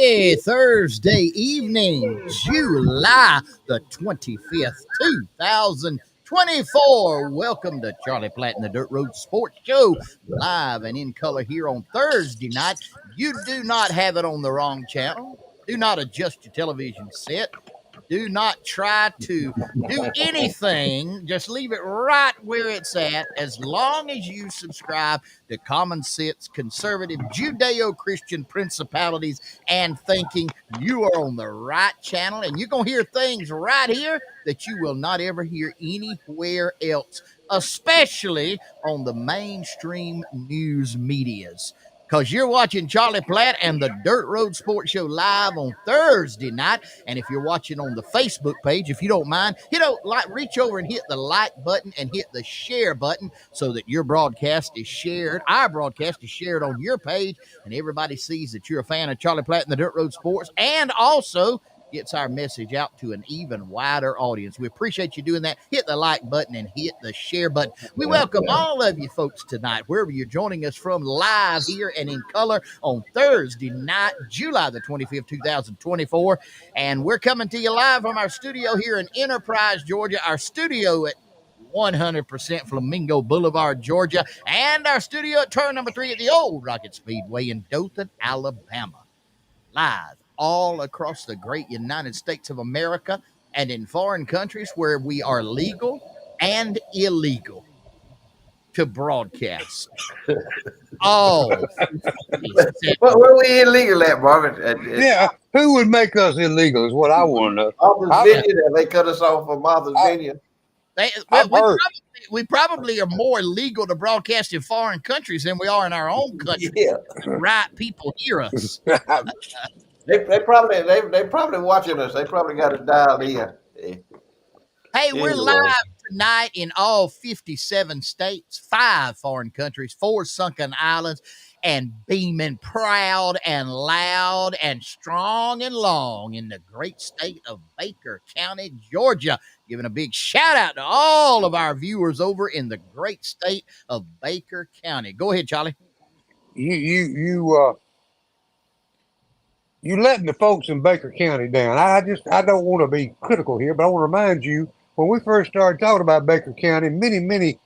Happy Thursday evening, July the 25th, 2024. Welcome to Charlie Platt and the Dirt Road Sports Show, live and in color here on Thursday night. You do not have it on the wrong channel. Do not adjust your television set. Do not try to do anything. Just leave it right where it's at. As long as you subscribe to common sense, conservative, Judeo-Christian principalities and thinking, you are on the right channel, and you're going to hear things right here that you will not ever hear anywhere else, especially on the mainstream news medias. Because you're watching Charlie Platt and the Dirt Road Sports Show live on Thursday night. And if you're watching on the Facebook page, if you don't mind, reach over and hit the like button and hit the share button so that your broadcast is shared. Our broadcast is shared on your page, and everybody sees that you're a fan of Charlie Platt and the Dirt Road Sports, and also gets our message out to an even wider audience. We appreciate you doing that. Hit the like button and hit the share button. We welcome all of you folks tonight, wherever you're joining us from, live here and in color on Thursday night, July the 25th, 2024. And we're coming to you live from our studio here in Enterprise, Georgia, our studio at 100% Flamingo Boulevard, Georgia, and our studio at turn number 3 at the old Rocket Speedway in Dothan, Alabama. Live all across the great United States of America and in foreign countries where we are legal and illegal to broadcast. Oh, where we illegal at, Marvin? Yeah, who would make us illegal is what I want to know. Martha's Vineyard, they cut us off from Martha's Vineyard. We probably are more legal to broadcast in foreign countries than we are in our own country. Yeah. Right, people hear us. They probably watching us. They probably got it dialed in. Hey, we're live tonight in all 57 states, 5 foreign countries, 4 sunken islands, and beaming proud and loud and strong and long in the great state of Baker County, Georgia. Giving a big shout out to all of our viewers over in the great state of Baker County. Go ahead, Charlie. You letting the folks in Baker County down. I don't want to be critical here, but I want to remind you, when we first started talking about Baker County many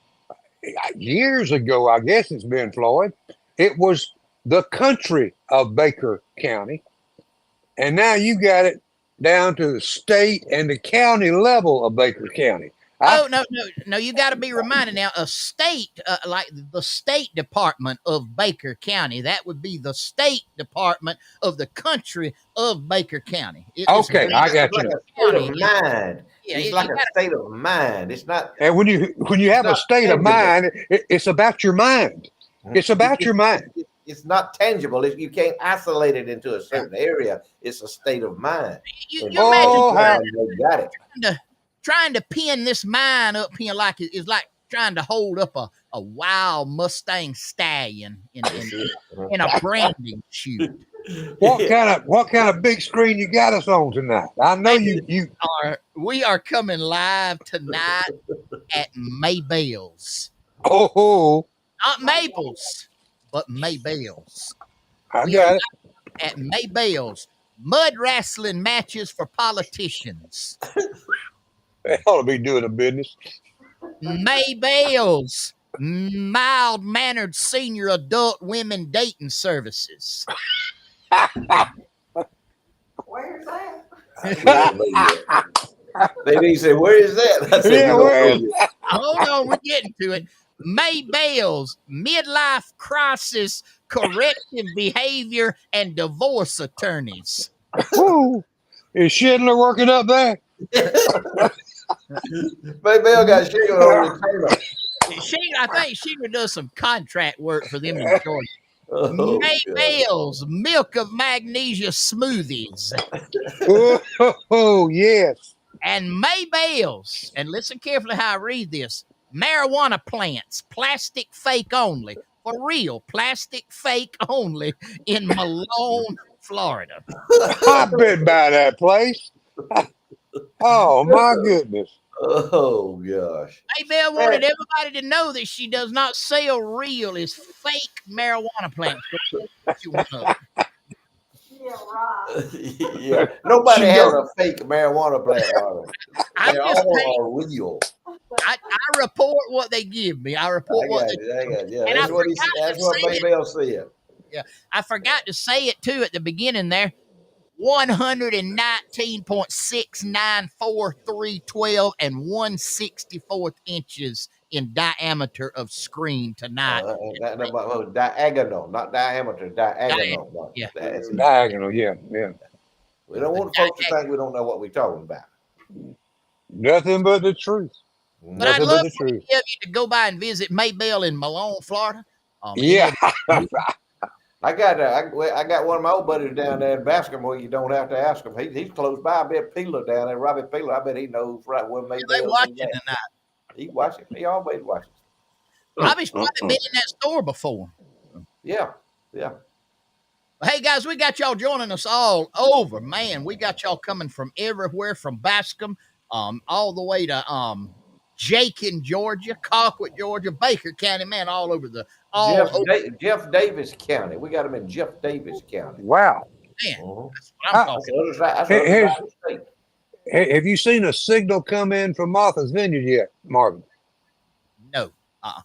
years ago, I guess it's been, Floyd, it was the country of Baker County. And now you got it down to the state and the county level of Baker County. No, you got to be reminded now, a state, like the State Department of Baker County, that would be the State Department of the country of Baker County. I got you. State of mind. Yeah, it's like a state of mind. It's not. And when you have a state of mind, it's about your mind. It's about your mind. It's not tangible. You can't isolate it into a certain area. It's a state of mind. You imagine got it. Trying to pin this mind up here like it's like trying to hold up a wild Mustang stallion in a branding shoot. What kind of big screen you got us on tonight? I know we are coming live tonight at Maybell's. Oh, not Mabel's, but Maybell's. I got it. At Maybell's, mud wrestling matches for politicians. They ought to be doing a business. Maybell's, mild-mannered senior adult women dating services. Where's that? They say, where is that? I said, where is it? Hold on, we're getting to it. Maybell's, midlife crisis, corrective behavior, and divorce attorneys. Ooh, is Schindler working up there? Maybell got Schindler on the I think Schindler does some contract work for them in Georgia. Maybell's milk of magnesia smoothies. Oh, yes. And Maybell's, and listen carefully how I read this, marijuana plants, plastic fake only, for real, plastic fake only in Malone, Florida. I've been by that place. Oh, my goodness. Oh, gosh. Maybell wanted everybody to know that she does not sell real, it's fake marijuana plants. Yeah, nobody She has go- a fake marijuana plant, Marvin. I'm They just saying, all are real. I report what they give me. I report I what got they you. I got you. Yeah, and I that's what he. forgot to That's what say it. Maybell said. Yeah, I forgot to say it too at the beginning there. 119.694,312 and 1/64 inches in diameter of screen tonight. Diagonal, not diameter. Diagonal. No, Yeah. that's it. Diagonal, yeah. We don't want folks to think we don't know what we're talking about. Nothing but the truth. But I'd Nothing love but the for any truth. of you to go by and visit Maybell in Malone, Florida. Any Yeah. of I got one of my old buddies down there in Bascom where you don't have to ask him. He's close by. I bet Peeler down there, Robbie Peeler. I bet he knows right where they Maybell's watching is at. tonight. He watching. He always watches. Robbie's probably been in that store before. Yeah. Hey guys, we got y'all joining us all over. Man, we got y'all coming from everywhere, from Bascom, all the way to Jakin, Georgia, Colquitt, Georgia, Baker County, man, all over the Jeff Davis County. We got him in Jeff Davis County. Wow. man. Uh-huh. That's what I'm That's talking. the other side. That's the other Here's- side of the state. Have you seen a signal come in from Martha's Vineyard yet, Marvin? No.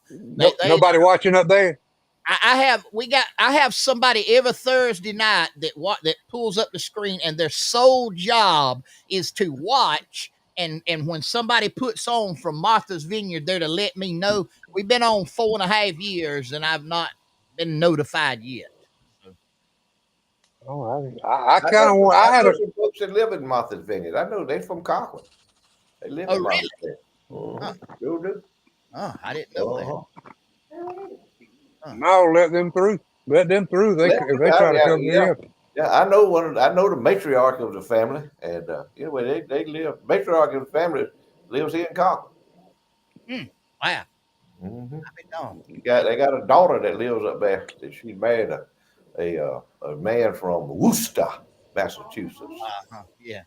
Nobody watching up there? I have somebody every Thursday night that pulls up the screen, and their sole job is to watch. And when somebody puts on from Martha's Vineyard, they're to let me know. We've been on 4.5 years, and I've not been notified yet. Oh, I kind of want. I had know a. some folks that live in Martha's Vineyard. I know they're from Colquitt. They live in Martha's Vineyard. Huh. Sure do. Oh, I didn't know Uh-huh. No, let them through. Let them through. If they try to come here. Yeah, I know the matriarch of the family, and anyway, they live. Matriarch of the family lives here in Colquitt. that. Wow. Mm-hmm. I mean, no. They got a daughter that lives up there. That she married a man from Worcester, Massachusetts. Yeah.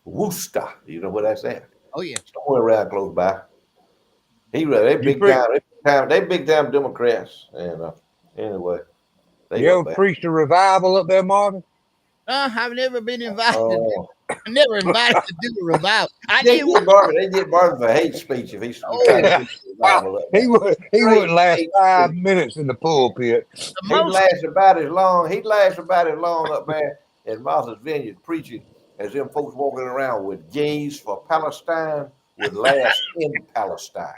Worcester, you know where that's at? Oh yeah. Somewhere around close by. They big time Democrats, and anyway, they You up ever there. preached a revival up there, Marvin? I've never been invited. Oh. I'm never invited to do a revival. They get Marvin for hate speech if he's trying to preach a revival up there. He wouldn't last 5 minutes in the pulpit. He'd last about as long up there in Martha's Vineyard preaching as them folks walking around with gays for Palestine would last in Palestine.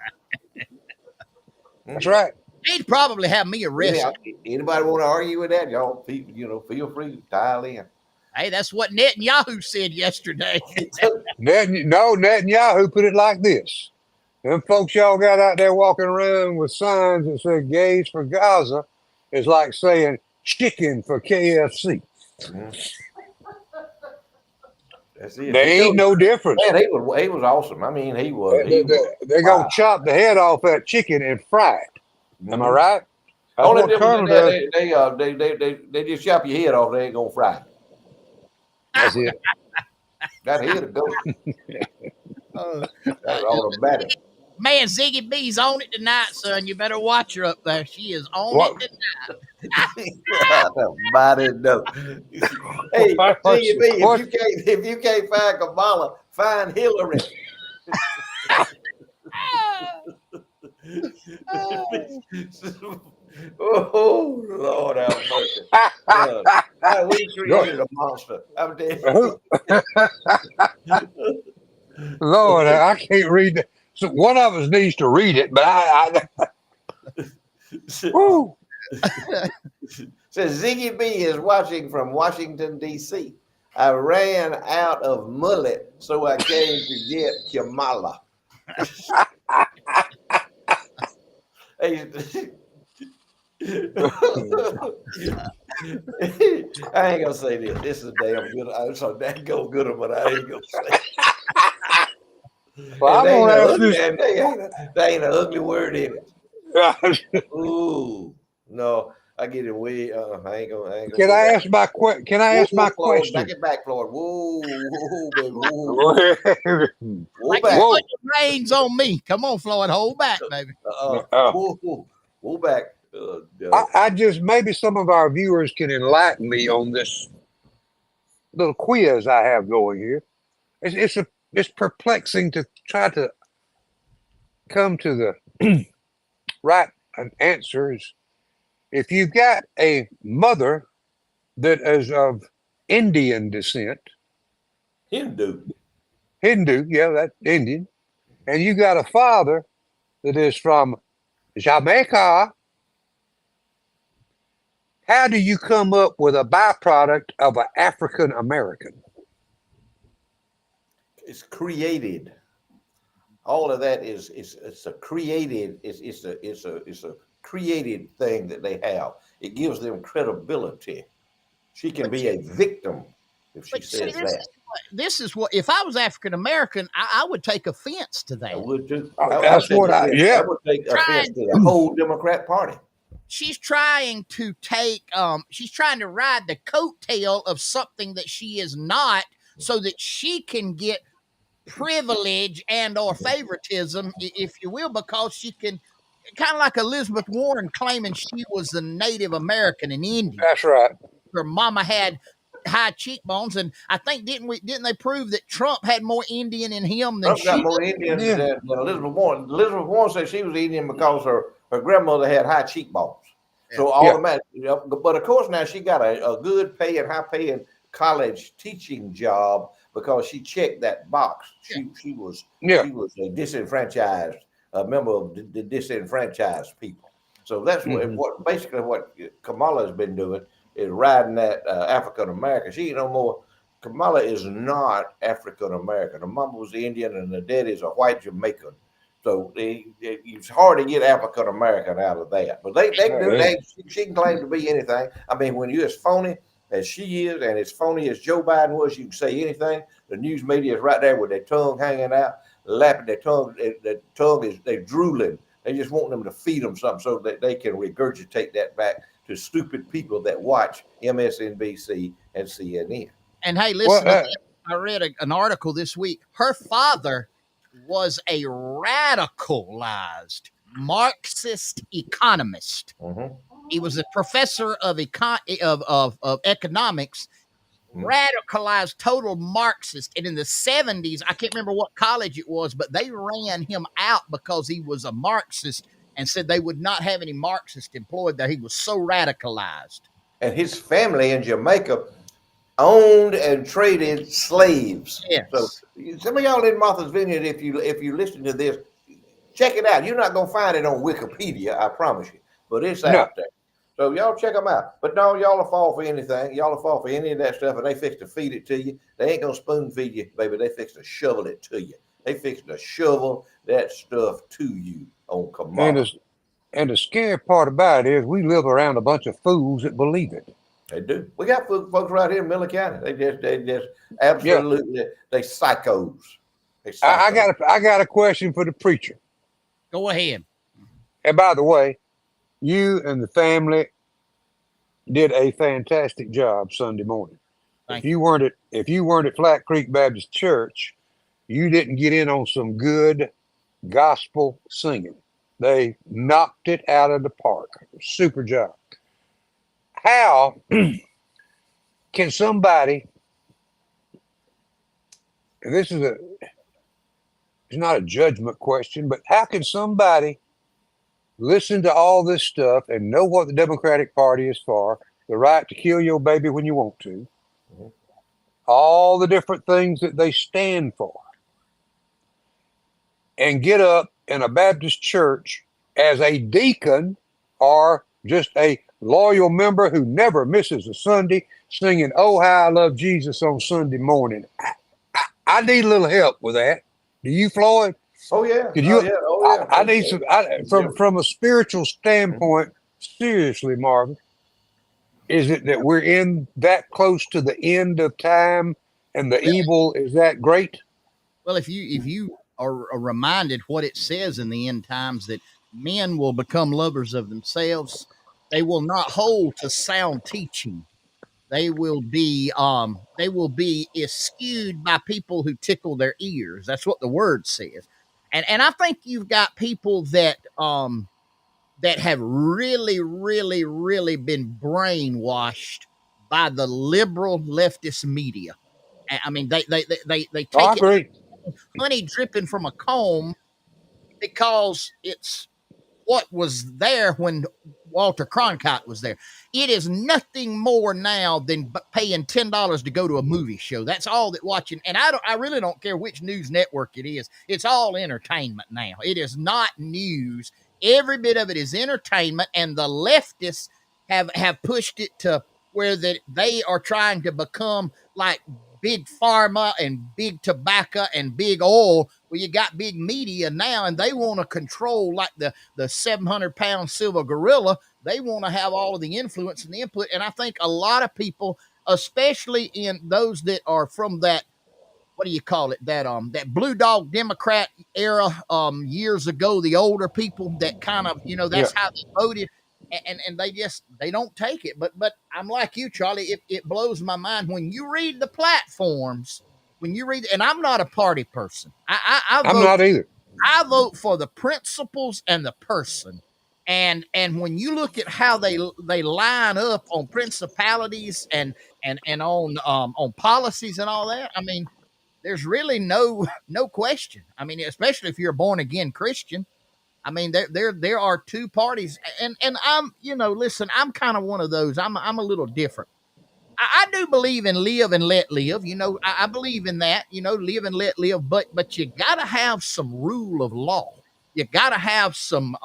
That's right. He'd probably have me arrested. Yeah, anybody want to argue with that? Y'all, feel free to dial in. Hey, that's what Netanyahu said yesterday. Netanyahu put it like this. Them folks y'all got out there walking around with signs that say gays for Gaza is like saying chicken for KFC. That's it. They ain't no difference. Man, he was awesome. I mean, he was. They're going to chop the head off that chicken and fry it. Am I right? That's Only what difference Colonel is they just chop your head off. They ain't gonna fry it. That's it. Got head to go. That's all about it. Man, Ziggy B's on it tonight, son. You better watch her up there. She is on it tonight. Body no. Hey, Ziggy B, if you can't find Kamala, find Hillary. Oh Lord, have mercy! We created a monster. I'm dead. Lord, I can't read that. So one of us needs to read it, but I Woo. Says Ziggy B is watching from Washington D.C. I ran out of mullet, so I came to get Kamala. Hey, I ain't gonna say this. This is damn good. I'm so damn good, but I ain't gonna say it. Well, I'm gonna ask this. There ain't an ugly word in it. Ooh, no, I get it way. I ain't gonna. Can I ask my question? Back it back, Floyd. Whoa, baby. Like back. put your reins on me. Come on, Floyd. Hold back, baby. Whoa back. I just maybe some of our viewers can enlighten me on this little quiz I have going here. It's perplexing to try to come to the right answer. Is if you've got a mother that is of Indian descent, Hindu. Hindu, yeah, that's Indian, and you got a father that is from Jamaica, how do you come up with a byproduct of an African American? It's created. All of that is it's a created it's a created thing that they have. It gives them credibility. She can But be a victim if she but see, says that. this is what if I was African American, I would take offense to I that. would too. Oh, I would that's take what I, offense. I yeah. would take offense Trying, to the whole Democrat Party. she's trying to she's trying to ride the coattail of something that she is not, so that she can get privilege and or favoritism, if you will, because she can kind of like Elizabeth Warren claiming she was a Native American in India. That's right. Her mama had high cheekbones, and I think didn't they prove that Trump had more Indian in him than Trump got she more did? Indian Yeah. than Elizabeth Warren. Elizabeth Warren said she was Indian because her grandmother had high cheekbones. So Yeah. automatically, but of course now she got a good paying, high paying college teaching job because she checked that box. She was Yeah. she was a disenfranchised, a member of the disenfranchised people. So that's Mhm. what basically what Kamala has been doing is riding that African American. She ain't no more. Kamala is not African American. Her mama was Indian and the daddy is a white Jamaican. So it's hard to get African American out of that. But they do. Yeah. She can claim to be anything. I mean, when you're as phony as she is and as phony as Joe Biden was, you can say anything. The news media is right there with their tongue hanging out, lapping their tongue. Their tongue is they're drooling. They just want them to feed them something so that they can regurgitate that back to stupid people that watch MSNBC and CNN. And hey, Well, listen to this. I read an article this week. Her father was a radicalized Marxist economist. Mm-hmm. He was a professor of economics, radicalized total Marxist. And in the 70s, I can't remember what college it was, but they ran him out because he was a Marxist and said they would not have any Marxist employed there. He was so radicalized. And his family in Jamaica owned and traded slaves. Yes. So some of y'all in Martha's Vineyard, if you listen to this, check it out. You're not gonna find it on Wikipedia, I promise you, but it's no. out there. So y'all check them out. But no, y'all will fall for anything. Y'all will fall for any of that stuff, and they fix to feed it to you. They ain't gonna spoon feed you, baby. They fix to shovel it to you. They fix to shovel that stuff to you on Kamala. And the scary part about it is we live around a bunch of fools that believe it. They do. We got folks right here in Miller County. They just absolutely they psychos. They psychos. I got a question for the preacher. Go ahead. And by the way, you and the family did a fantastic job Sunday morning. Thank If you weren't at Flat Creek Baptist Church, you didn't get in on some good gospel singing. They knocked it out of the park. Super job. How can somebody, and it's not a judgment question, but how can somebody listen to all this stuff and know what the Democratic Party is for, the right to kill your baby when you want to, all the different things that they stand for, and get up in a Baptist church as a deacon or just a loyal member who never misses a Sunday singing "Oh How I Love Jesus" on Sunday morning? I need a little help with that. Do you, Floyd? Oh yeah. Could you? Oh yeah. Oh yeah. I need some. From a spiritual standpoint. Seriously, Marvin, is it that we're in that close to the end of time and the evil is that great? Well, if you are reminded what it says in the end times, that men will become lovers of themselves, they will not hold to sound teaching. They will be eschewed by people who tickle their ears. That's what the word says. And I think you've got people that that have really, really, really been brainwashed by the liberal leftist media. I mean, they Oh, I take it agree. honey dripping from a comb because it's what was there when Walter Cronkite was there. It is nothing more now than paying $10 to go to a movie show. That's all that watching. And I really don't care which news network it is. It's all entertainment now. It is not news. Every bit of it is entertainment, and the leftists have pushed it to where that they are trying to become like big pharma and big tobacco and big oil. Well, you got big media now, and they want to control like the 700-pound silver gorilla. They want to have all of the influence and the input. And I think a lot of people, especially in those that are from that, what do you call it, that blue dog Democrat era years ago, the older people that kind of, Yeah. that's how they voted. And they don't take it. But I'm like you, Charlie. It blows my mind when you read the platforms. When you read, and I'm not a party person. I I'm vote not either. I vote for the principles and the person. And when you look at how they line up on principalities and on policies and all that, I mean, there's really no question. I mean, especially if you're a born again Christian. I mean, there are two parties, and I'm listen, I'm kind of one of those. I'm a little different. I do believe in live and let live. I believe in that. Live and let live. But you got to have some rule of law. You got to have some.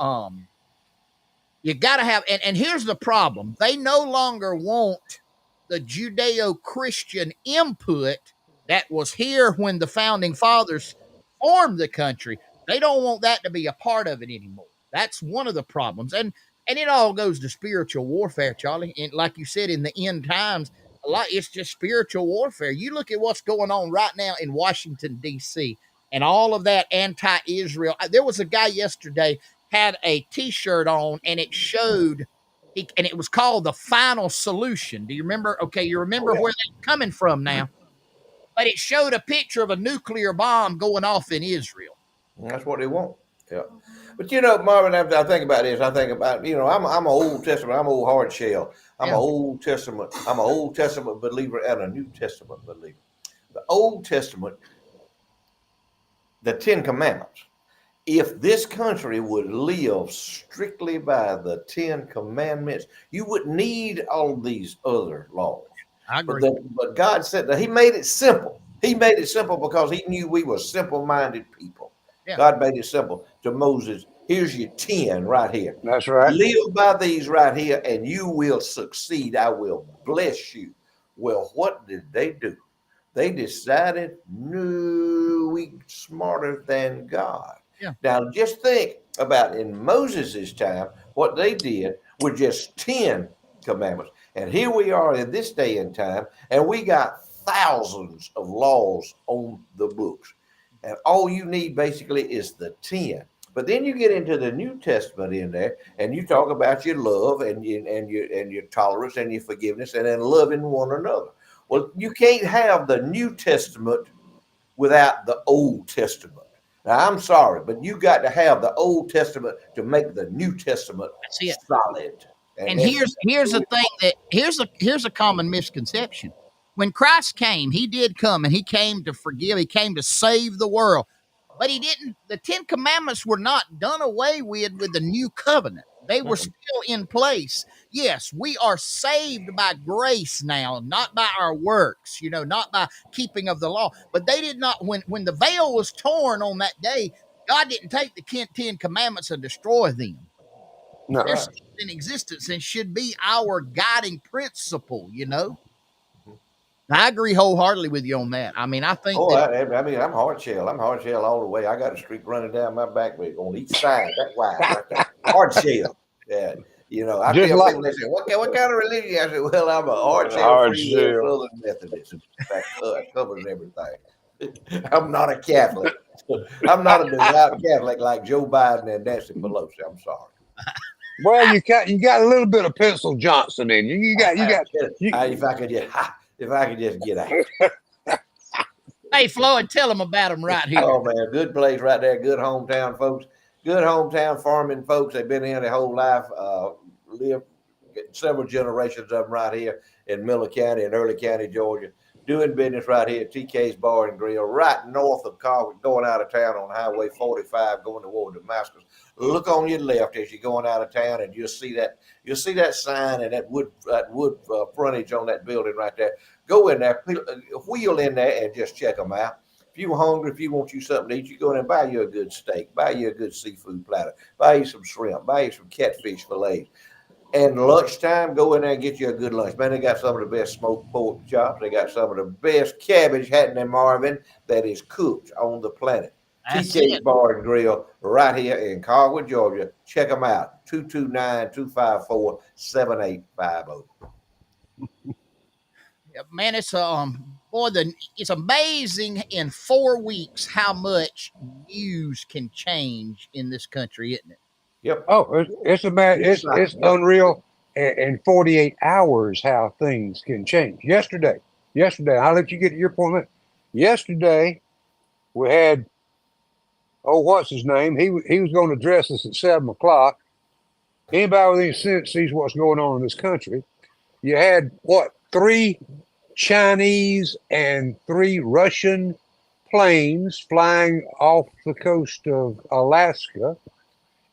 You got to have. And here's the problem: they no longer want the Judeo-Christian input that was here when the founding fathers formed the country. They don't want that to be a part of it anymore. That's one of the problems. And it all goes to spiritual warfare, Charlie. And like you said, in the end times, a lot it's just spiritual warfare. You look at what's going on right now in Washington, D.C., and all of that anti-Israel. There was a guy yesterday had a T-shirt on, and it showed and it was called The Final Solution. Do you remember? Okay, you Oh, remember yeah. where that's coming from now. But it showed a picture of a nuclear bomb going off in Israel. And that's what they want. Yeah. But Marvin, I think about this. I think about I'm an Old Testament. I'm an old hard shell. I'm an Yeah. Old Testament. I'm an Old Testament believer and a New Testament believer. The Old Testament, the Ten Commandments. If this country would live strictly by the Ten Commandments, you wouldn't need all these other laws. I But agree. but God said that He made it simple. He made it simple because He knew we were simple-minded people. Yeah. God made it simple to Moses. Here's your 10 right here. That's right. Live by these right here, and you will succeed. I will bless you. Well, what did they do? They decided, no, we smarter than God. Yeah. Now, just think about in Moses' time, what they did were just 10 commandments. And here we are in this day and time, and we got thousands of laws on the books. And all you need basically is the 10. But then you get into the New Testament in there, and you talk about your love and your tolerance and your forgiveness, and then loving one another. Well, you can't have the New Testament without the Old Testament. Now, I'm sorry, but you got to have the Old Testament to make the New Testament That's it. solid. And here's the thing that here's a common misconception. When Christ came, he did come and he came to forgive, he came to save the world. But he didn't, the 10 commandments were not done away with the new covenant. They were still in place. Yes, we are saved by grace now, not by our works, not by keeping of the law. But they did not, when the veil was torn on that day, God didn't take the 10 commandments and destroy them. No. They're still in existence and should be our guiding principle. I agree wholeheartedly with you on that. I mean, I think Oh, that I mean, I'm hard shell. I'm hard shell all the way. I got a streak running down my back on each side. That's why right there. Hard shell. Yeah. I Just tell like people, they say, what kind of religion? I said, well, I'm a hard shell hard free will shell. Southern Methodist. In fact, it covers everything. I'm not a Catholic. I'm not a devout Catholic like Joe Biden and Nancy Pelosi. I'm sorry. Well, you got a little bit of Pencil Johnson in you. You got If I could just get out. hey, Floyd, tell them about them right here. Oh man, good place right there. Good hometown folks. Good hometown farming folks. They've been here their whole life. Live several generations of them right here in Miller County and Early County, Georgia, doing business right here at TK's Bar and Grill, right north of Carver, going out of town on Highway 45, going toward Damascus. Look on your left as you're going out of town, and you'll see that sign and that wood frontage on that building right there. Go in there, wheel in there, and just check them out. If you're hungry, if you want you something to eat, you go in and buy you a good steak, buy you a good seafood platter, buy you some shrimp, buy you some catfish fillets. And lunchtime, go in there and get you a good lunch. Man, they got some of the best smoked pork chops. They got some of the best cabbage hatton and Marvin that is cooked on the planet. TK's Bar and Grill right here in Carwood, Georgia. Check them out. 229-254-7850. Man, it's it's amazing in 4 weeks how much news can change in this country, isn't it? Yep. Oh, it's unreal. In 48 hours, how things can change. Yesterday, I'll let you get to your point. Yesterday, we had, what's his name? He was going to address us at 7:00. Anybody with any sense sees what's going on in this country. You had, 3 Chinese and 3 Russian planes flying off the coast of Alaska.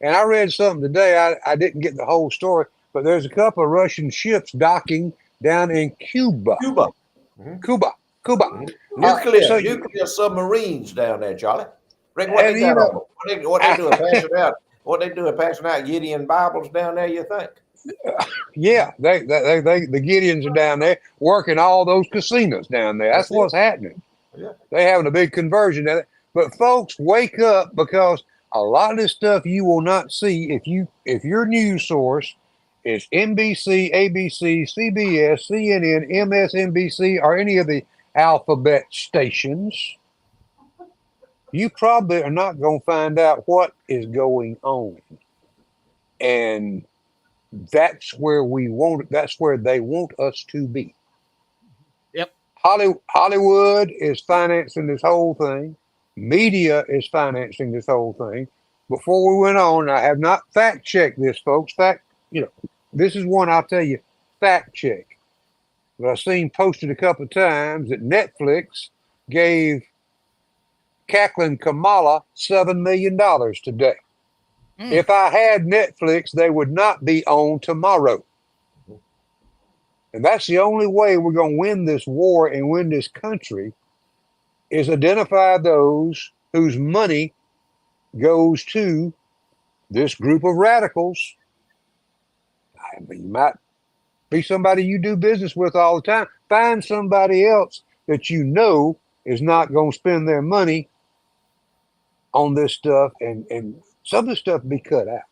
And I read something today. I didn't get the whole story, but there's a couple of Russian ships docking down in Cuba. Cuba. Mm-hmm. Nuclear submarines down there, Charlie. Rick, what they doing? Passing out Gideon Bibles down there, you think? Yeah, the Gideons are down there working all those casinos down there. That's what's happening. Yeah. They're having a big conversion down there. But folks, wake up, because a lot of this stuff you will not see if your news source is NBC, ABC, CBS, CNN, MSNBC, or any of the alphabet stations. You probably are not going to find out what is going on. And that's where they want us to be. Yep. Hollywood is financing this whole thing. Media is financing this whole thing. Before we went on, I have not fact checked this, folks. This is one I'll tell you, fact check. But I've seen posted a couple of times that Netflix gave cackling Kamala $7 million today. If I had Netflix, they would not be on tomorrow. And that's the only way we're going to win this war and win this country, is identify those whose money goes to this group of radicals. I mean, you might be somebody you do business with all the time. Find somebody else that you know is not going to spend their money on this stuff, and some of the stuff be cut out.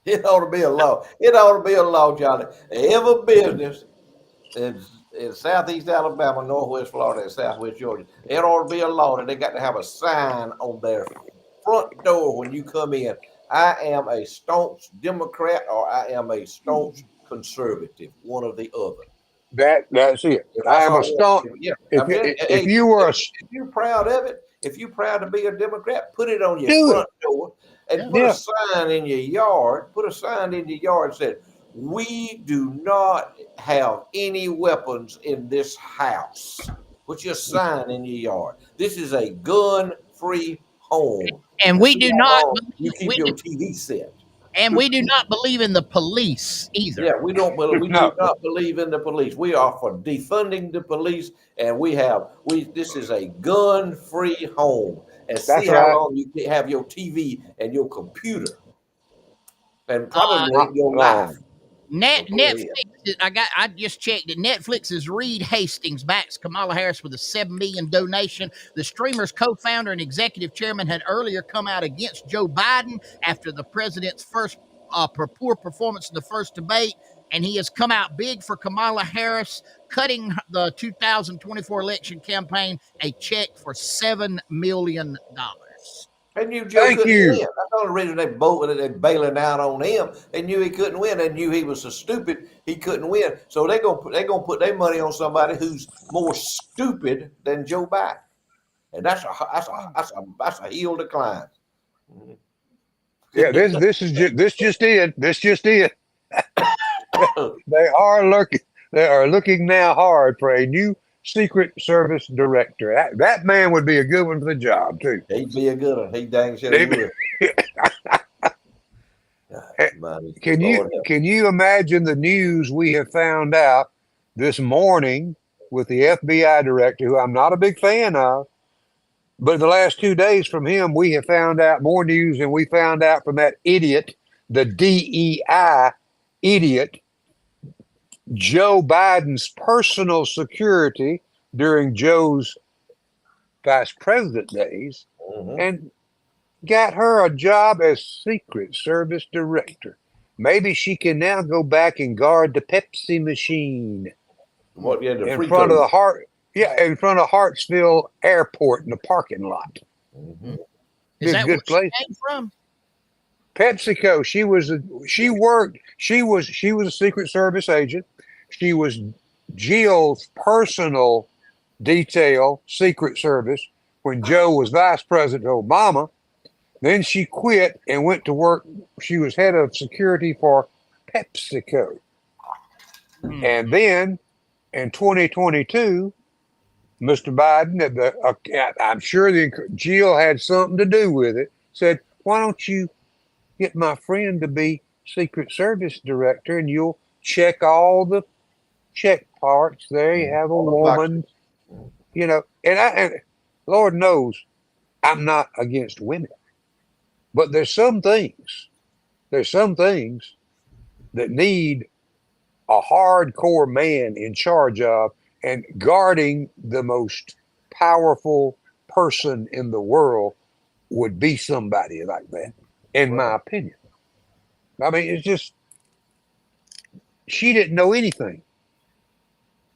It ought to be a law. It ought to be a law, Johnny. Every business in Southeast Alabama, Northwest Florida, and Southwest Georgia, it ought to be a law that they got to have a sign on their front door when you come in. I am a staunch Democrat, or I am a staunch conservative, one or the other. That's it. I am a staunch. Yeah. If you're proud of it, if you're proud to be a Democrat, put it on your front door and put a sign in your yard. Put a sign in your yard that said, "We do not have any weapons in this house." Put your sign in your yard. This is a gun-free home. And we do not. You keep your TV set. And we do not believe in the police either. Yeah, we do not believe in the police. We are for defunding the police, and this is a gun-free home. And see how long you can have your TV and your computer, and probably your life. Netflix. I just checked it. Netflix's Reed Hastings backs Kamala Harris with a $7 million donation. The streamer's co-founder and executive chairman had earlier come out against Joe Biden after the president's first poor performance in the first debate, and he has come out big for Kamala Harris, cutting the 2024 election campaign a check for $7 million. They knew Joe couldn't win. That's the only reason they're bailing out on him. They knew he couldn't win. They knew he was so stupid he couldn't win. So they're gonna put their money on somebody who's more stupid than Joe Biden, and that's a heel decline. Yeah, this just in. They are looking. They are looking now hard for a new Secret Service director. That man would be a good one for the job too. He'd be a good one. He dang sure They- would. Money. Can you Lord help. can you imagine the news we have found out this morning with the FBI director, who I'm not a big fan of, but in the last 2 days from him, we have found out more news than we found out from that idiot, the DEI idiot, Joe Biden's personal security during Joe's vice president days, Mhm. and got her a job as Secret Service director. Maybe she can now go back and guard the Pepsi machine What you had the in free front of code. in front of Hartsville Airport in the parking lot. Mhm. Is Be a that good where place. she came from? PepsiCo. She was a Secret Service agent. She was Jill's personal detail Secret Service when Joe was Vice President Obama. Then she quit and went to work. She was head of security for PepsiCo. Hmm. And then in 2022, Mr. Biden, I'm sure Jill had something to do with it, said, why don't you get my friend to be Secret Service director and you'll check all the check parts there. You have a All the boxes. woman, and Lord knows I'm not against women, but there's some things that need a hardcore man in charge of, and guarding the most powerful person in the world would be somebody like that, in my opinion. I mean, it's just, she didn't know anything.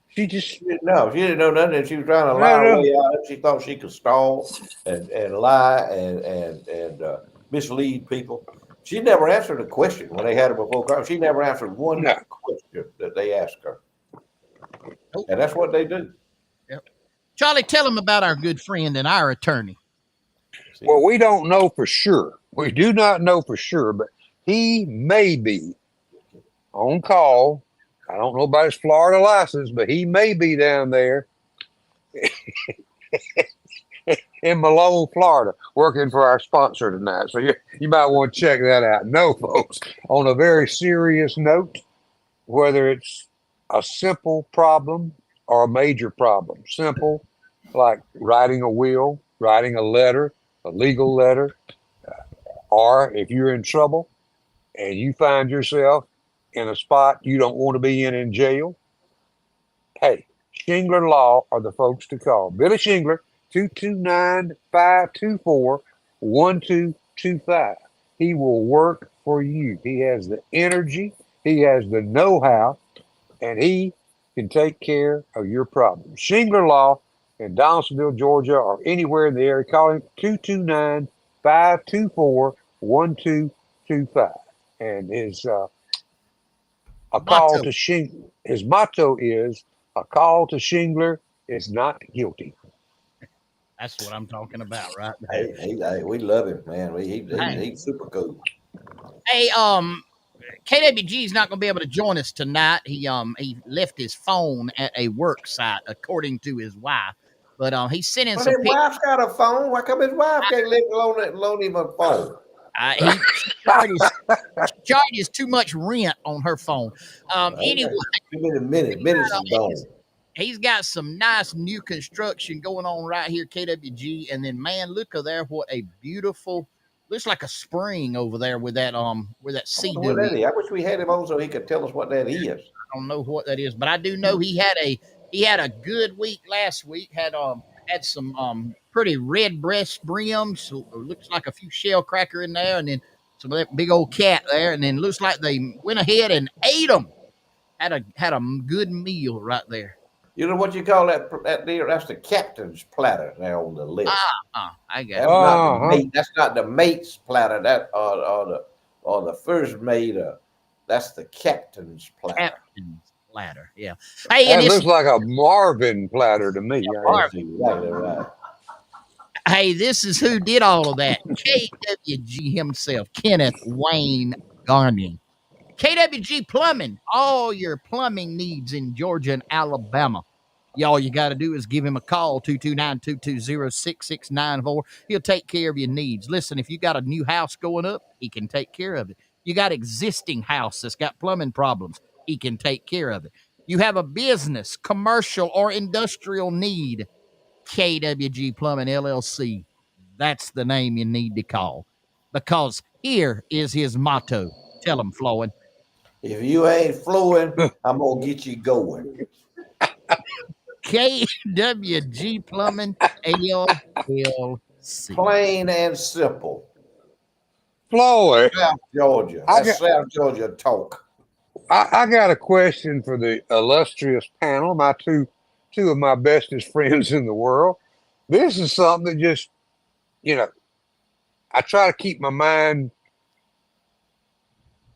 She just, She didn't know. She didn't know nothing. She was trying to no, lie her no, way out. She thought she could stall and lie and mislead people. She never answered a question when they had her before Congress. She never answered one no. question that they asked her, Nope. and that's what they do. Yep. Charlie, tell him about our good friend and our attorney. See? Well, we don't know for sure. We do not know for sure, but he may be on call. I don't know about his Florida license, but he may be down there in Malone, Florida, working for our sponsor tonight. So you might want to check that out. No, folks, on a very serious note, whether it's a simple problem or a major problem, simple, like writing a will, writing a letter, a legal letter, or if you're in trouble and you find yourself in a spot you don't want to be in jail, hey, Shingler Law are the folks to call. Billy Shingler, 229-524-1225. He will work for you. He has the energy, he has the know-how, and he can take care of your problems. Shingler Law in Donaldsonville, Georgia, or anywhere in the area, call him 229-524-1225. And his Motto. his motto is a call to Shingler is not guilty. That's what I'm talking about, right there. Hey, we love him, man. He's super cool. Hey, KWG is not going to be able to join us tonight. He left his phone at a work site, according to his wife. But he's sending Well, some his pictures. wife's got a phone. Why come his wife can't loan him a phone? He charges too much rent on her phone. Anyway, Too many minutes is gone. he's got some nice new construction going on right here, KWG. And then, man, look at there, what a beautiful, looks like a spring over there where that sea What that is. is. I wish we had him on so he could tell us what that is. I don't know what that is, but I do know he had a good week last week. Had some pretty red breast brims. So it looks like a few shell cracker in there, and then some of that big old cat there, and then looks like they went ahead and ate them. Had a good meal right there. You know what you call that deer? That's the captain's platter now on the list. I got That's it. not the mate. That's not the mate's platter. That or the first mate. That's the captain's platter. Captain's platter. Yeah. Hey, That and this looks like a Marvin platter to me. Marvin. Exactly right. hey, this is who did all of that. KWG himself, Kenneth Wayne Garney. KWG Plumbing, all your plumbing needs in Georgia and Alabama. All you got to do is give him a call, 229-220-6694. He'll take care of your needs. Listen, if you got a new house going up, he can take care of it. You got existing house that's got plumbing problems, he can take care of it. You have a business, commercial, or industrial need, KWG Plumbing LLC. That's the name you need to call, because here is his motto. Tell him, Floyd. If you ain't flowing, I'm gonna get you going. KWG Plumbing LLC. Plain and simple. Floyd, South Georgia. I That's got, South Georgia talk. I got a question for the illustrious panel, my two of my bestest friends in the world. This is something that just, you know, I try to keep my mind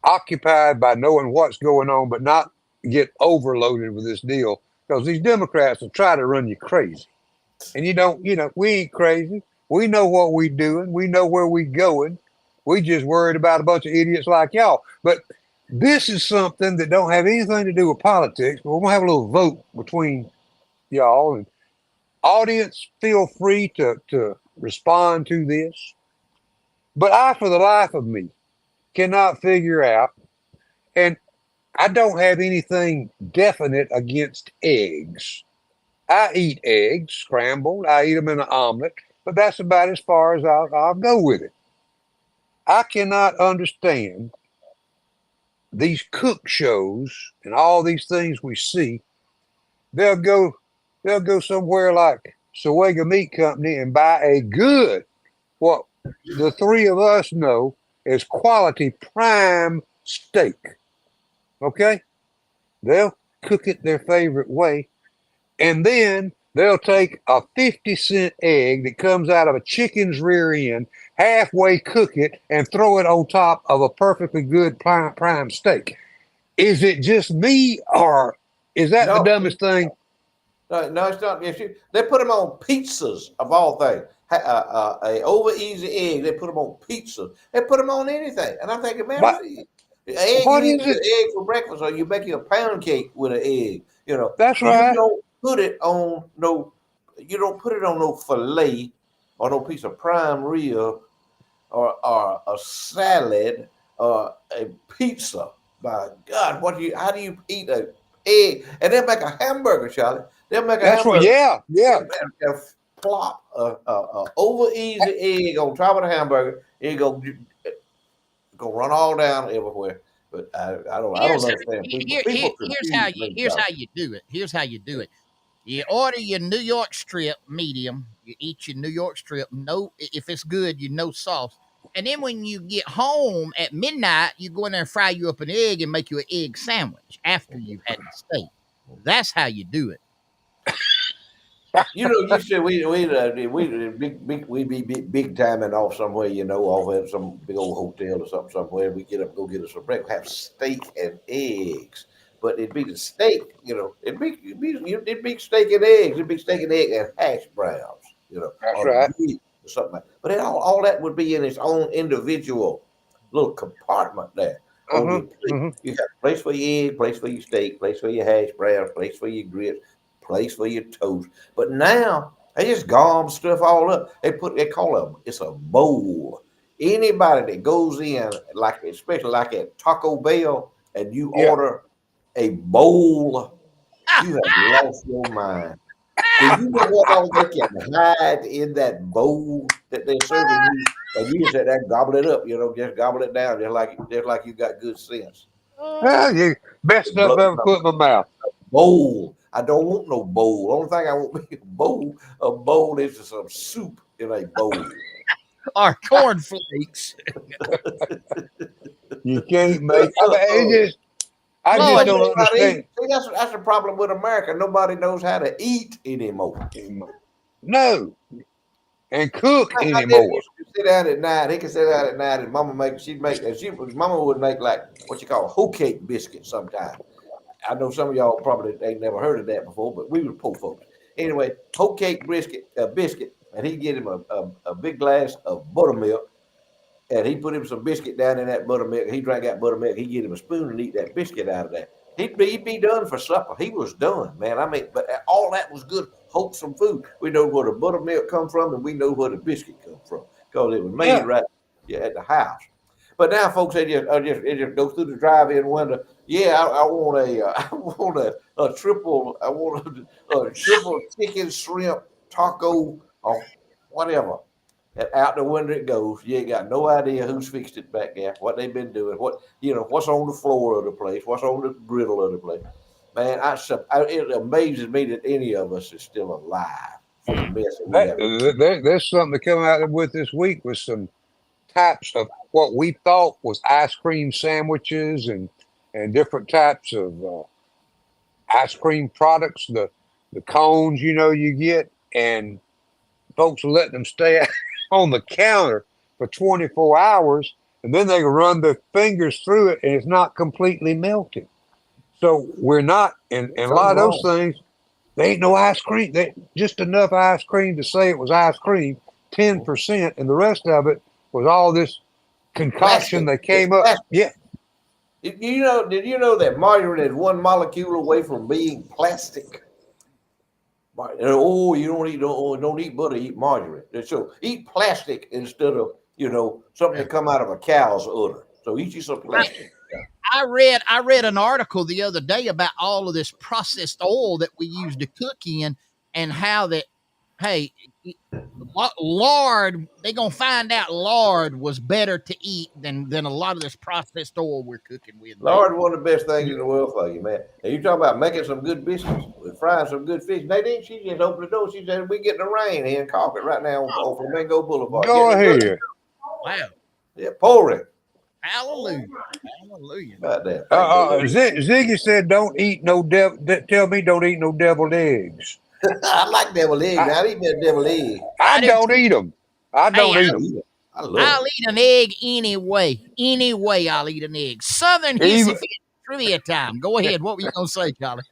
occupied by knowing what's going on, but not get overloaded with this deal because these Democrats will try to run you crazy. And we ain't crazy. We know what we doing. We know where we going. We just worried about a bunch of idiots like y'all. But this is something that don't have anything to do with politics. But we're gonna have a little vote between y'all and audience. Feel free to respond to this. But I, for the life of me, cannot figure out, and I don't have anything definite against eggs. I eat eggs scrambled. I eat them in an omelet, but that's about as far as I'll go with it. I cannot understand these cook shows and all these things we see. They'll go they'll go somewhere like Sawega Meat Company and buy a good, what the three of us know is quality prime steak. Okay? They'll cook it their favorite way. And then they'll take a 50-cent egg that comes out of a chicken's rear end, halfway cook it, and throw it on top of a perfectly good prime steak. Is it just me, or is that the No, dumbest thing? no, it's not. They put them on pizzas of all things. A over easy egg, they put them on pizza. They put them on anything. And I'm thinking, man, But egg, you what eat is your it? egg for breakfast, or you making a pound cake with an egg. That's You right. don't put it on no, you don't put it on no fillet or no piece of prime rib or a salad or a pizza. My God, how do you eat an egg? And they'll make a hamburger, Charlie. They'll make a That's what. hamburger Yeah, yeah. and plop a over easy egg on top of the hamburger. It go run all down everywhere. But I don't Here's understand people. People how confuse me, here's Charlie. how you do it. Here's how you do it. You order your New York strip medium. You eat your New York strip. No, if it's good, no sauce. And then when you get home at midnight, you go in there and fry you up an egg and make you an egg sandwich after you've had the steak. That's how you do it. You said we be big timing off somewhere, off at some big old hotel or something somewhere. We get up, go get us a breakfast, have steak and eggs. But it'd be the steak, it'd be steak and eggs, it'd be steak and egg and hash browns, That's or right. grits or something like. But all that would be in its own individual little compartment there Uh on huh. your plate. Uh-huh. You got a place for your egg, place for your steak, place for your hash brown, place for your grits, place for your toast. But now they just gom stuff all up. They call it's a bowl. Anybody that goes in, like especially like at Taco Bell, and you Yeah. order a bowl, you have lost your mind. Do you know what all they can hide in that bowl that they're serving you? And you just said that gobble it up, just gobble it down, just like you got good sense. Well, you best stuff Blood I ever put in my mouth. bowl. I don't want no bowl. Only thing I want me a bowl is some soup in a bowl. Or cornflakes. You can't make. I just Floyd, don't understand. See, that's the problem with America. Nobody knows how to eat anymore. No, and cook My daddy anymore. used to sit down at night. He could sit down at night, and Mama would make like what you call hoe cake biscuits sometimes. I know some of y'all probably ain't never heard of that before, but we were poor folks. Anyway, hoe cake biscuit, and he'd get him a big glass of buttermilk, and he put him some biscuit down in that buttermilk. He drank that buttermilk. He get him a spoon and eat that biscuit out of that. He'd be done for supper. He was done, man. I mean, but all that was good, wholesome food. We know where the buttermilk come from, and we know where the biscuit come from because it was made right at the house. But now, folks, they just go through the drive-in window. Yeah, I want a triple. I want a triple chicken shrimp taco or whatever. And out the window it goes. You ain't got no idea who's fixed it back there, what they've been doing, what's on the floor of the place, what's on the griddle of the place. Man, it amazes me that any of us is still alive for the mess that we have. There's something to come out with this week with some types of what we thought was ice cream sandwiches and different types of ice cream products, the cones you get, and folks are letting them stay on the counter for 24 hours, and then they run their fingers through it, and it's not completely melted. So we're not, and a lot of those things, they ain't no ice cream. They just enough ice cream to say it was ice cream, 10%, and the rest of it was all this concoction that came up. Yeah. Did you know that margarine is one molecule away from being plastic? Oh, you don't eat butter, eat margarine. So eat plastic instead of something that come out of a cow's udder. So eat you some plastic. I read an article the other day about all of this processed oil that we use to cook in, and how that, hey, lard, they're gonna find out lard was better to eat than a lot of this processed oil we're cooking with. Lard, one of the best things in the world for you, man. And you talking about making some good biscuits and frying some good fish. Nadine, she just opened the door. She said, "We getting the rain here in Concord right now on Flamingo Boulevard." Go ahead. Wow. Yeah, pouring. Hallelujah. Hallelujah. About that. Ziggy said, "Don't eat no devil. Tell me, don't eat no deviled eggs." I like deviled eggs. I eat that deviled egg. I don't eat them. I don't eat them. I'll eat an egg anyway. Anyway, I'll eat an egg. Southern Hissy Fit trivia time. Go ahead. What were you going to say, Charlie?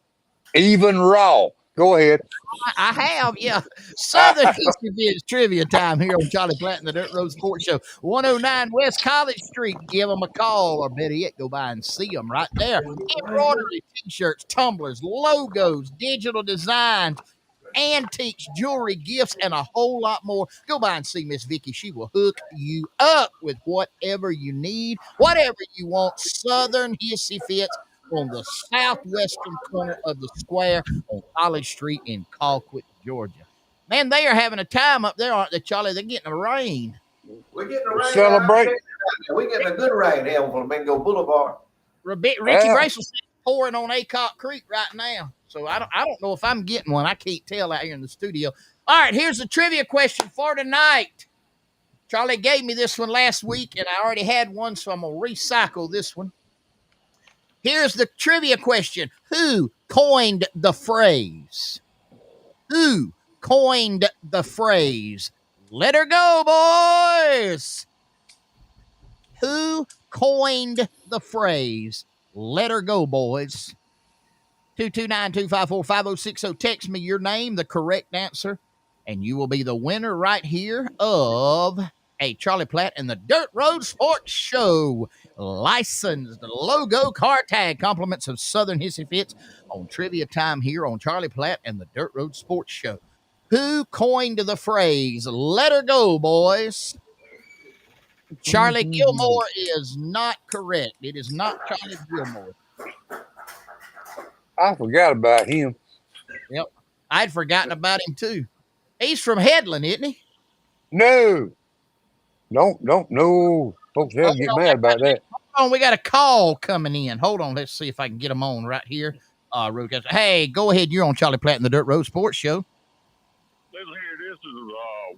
Even raw. Go ahead. I have, yeah. Southern Hissy Fit trivia time here on Charlie Platt and the Dirt Road Sports Show. 109 West College Street. Give them a call, or better yet, go by and see them right there. Embroidery, t-shirts, tumblers, logos, digital designs, antiques, jewelry, gifts, and a whole lot more. Go by and see Miss Vicky. She will hook you up with whatever you need, whatever you want. Southern Hissy Fits on the southwestern corner of the square on College Street in Colquitt, Georgia. Man, they are having a time up there, aren't they, Charlie? They're getting the rain. We're getting the rain. Celebrate. We're getting a good rain here on Flamingo Boulevard. Ricky Bracel said pouring on Acock Creek right now. So I don't know if I'm getting one. I can't tell out here in the studio. All right, here's the trivia question for tonight. Charlie gave me this one last week, and I already had one, so I'm going to recycle this one. Here's the trivia question. Who coined the phrase? Who coined the phrase? Let her go, boys. Who coined the phrase? Let her go, boys. 229-254-5060. Text me your name, the correct answer, and you will be the winner right here of a Charlie Platt and the Dirt Road Sports Show licensed logo car tag compliments of Southern Hissy Fits on trivia time here on Charlie Platt and the Dirt Road Sports Show. Who coined the phrase, let her go, boys? Charlie Gilmore is not correct. It is not Charlie Gilmore. I forgot about him. Yep. I'd forgotten about him too. He's from Headland, isn't he? No. No. Folks, they'll get mad about that. Hold on, we got a call coming in. Hold on, let's see if I can get them on right here. Hey, go ahead. You're on Charlie Platt and the Dirt Road Sports Show. Listen here, this is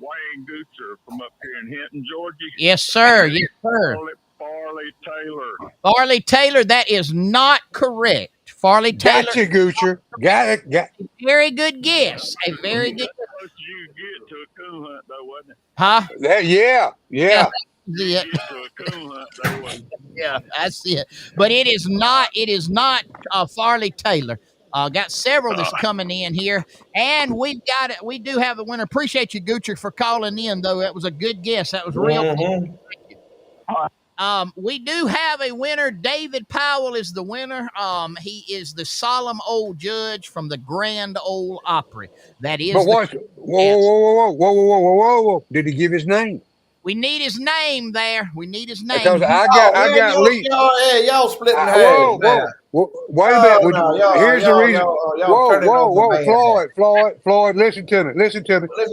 Wayne Goocher from up here in Hinton, Georgia. Yes, sir. Yes, sir. Farley Taylor. Farley Taylor, that is not correct. Farley Taylor. Gotcha, Goocher. Got it. Very good guess. A very good. Close you get to a coon hunt, though, wasn't it? Huh? Yeah. Yeah. Get to a coon hunt, though, wasn't it? Yeah, I see it. But it is not. It is not Farley Taylor. Got several that's coming in here, and we've got it. We do have a winner. Appreciate you, Goocher, for calling in. Though that was a good guess. That was real. Thank you. We do have a winner. David Powell is the winner. He is the solemn old judge from the Grand Ole Opry. That is But the watch. yes. Whoa. Did he give his name? We need his name there. We need his name. Because I Man, got Lee. y'all splitting hairs Whoa, now. wait a Oh minute. no, Here's the reason. y'all turning on the man. Floyd, listen to me.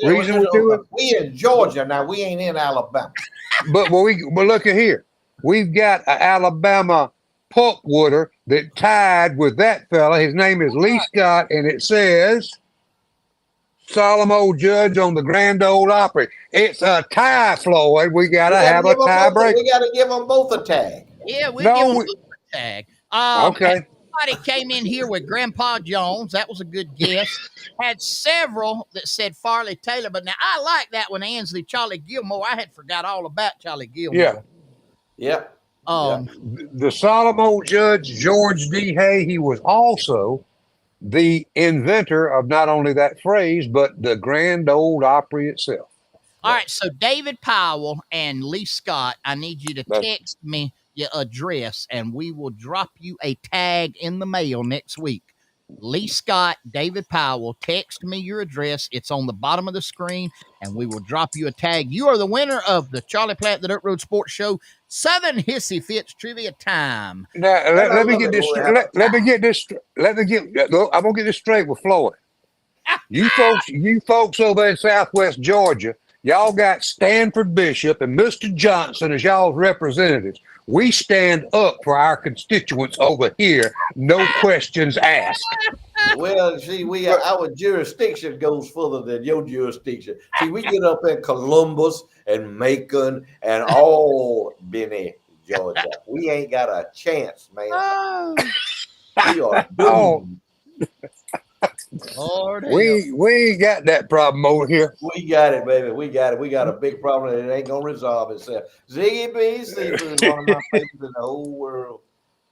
Reason we do it. We in Georgia now. We ain't in Alabama. But look at here. We've got an Alabama pulpwooder that tied with that fella. His name is Lee Scott, and it says solemn old judge on the Grand Ole Opry. It's a tie, Floyd. We gotta have a tie break. We gotta give them both a tag. Yeah, we'll give him a tag. Okay. Somebody came in here with Grandpa Jones. That was a good guess. Had several that said Farley Taylor, but now I like that one, Ansley, Charlie Gilmore. I had forgot all about Charlie Gilmore. Yeah. Yeah. The solemn old judge, George D. Hay, he was also the inventor of not only that phrase, but the Grand Ole Opry itself. All right, so David Powell and Lee Scott, I need you to text me your address, and we will drop you a tag in the mail next week. Lee Scott, David Powell, text me your address. It's on the bottom of the screen, and we will drop you a tag. You are the winner of the Charlie Platt, the Dirt Road Sports Show, Southern Hissy Fits Trivia Time. Now, let me get this. I'm gonna get this straight with Floyd. You folks over in Southwest Georgia, y'all got Stanford Bishop and Mr. Johnson as y'all's representatives. We stand up for our constituents over here, no questions asked. Well, see, our jurisdiction goes further than your jurisdiction. See, we get up in Columbus and Macon and Albany, Georgia. We ain't got a chance, man. We are doomed. Lord, we ain't got that problem over here. We got it, baby. We got it. We got a big problem and it ain't gonna resolve itself. Ziggy B Seafood, one of my favorites in the whole world.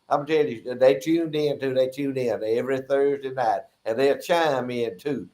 I'm telling you, they tuned in every Thursday night, and they'll chime in too.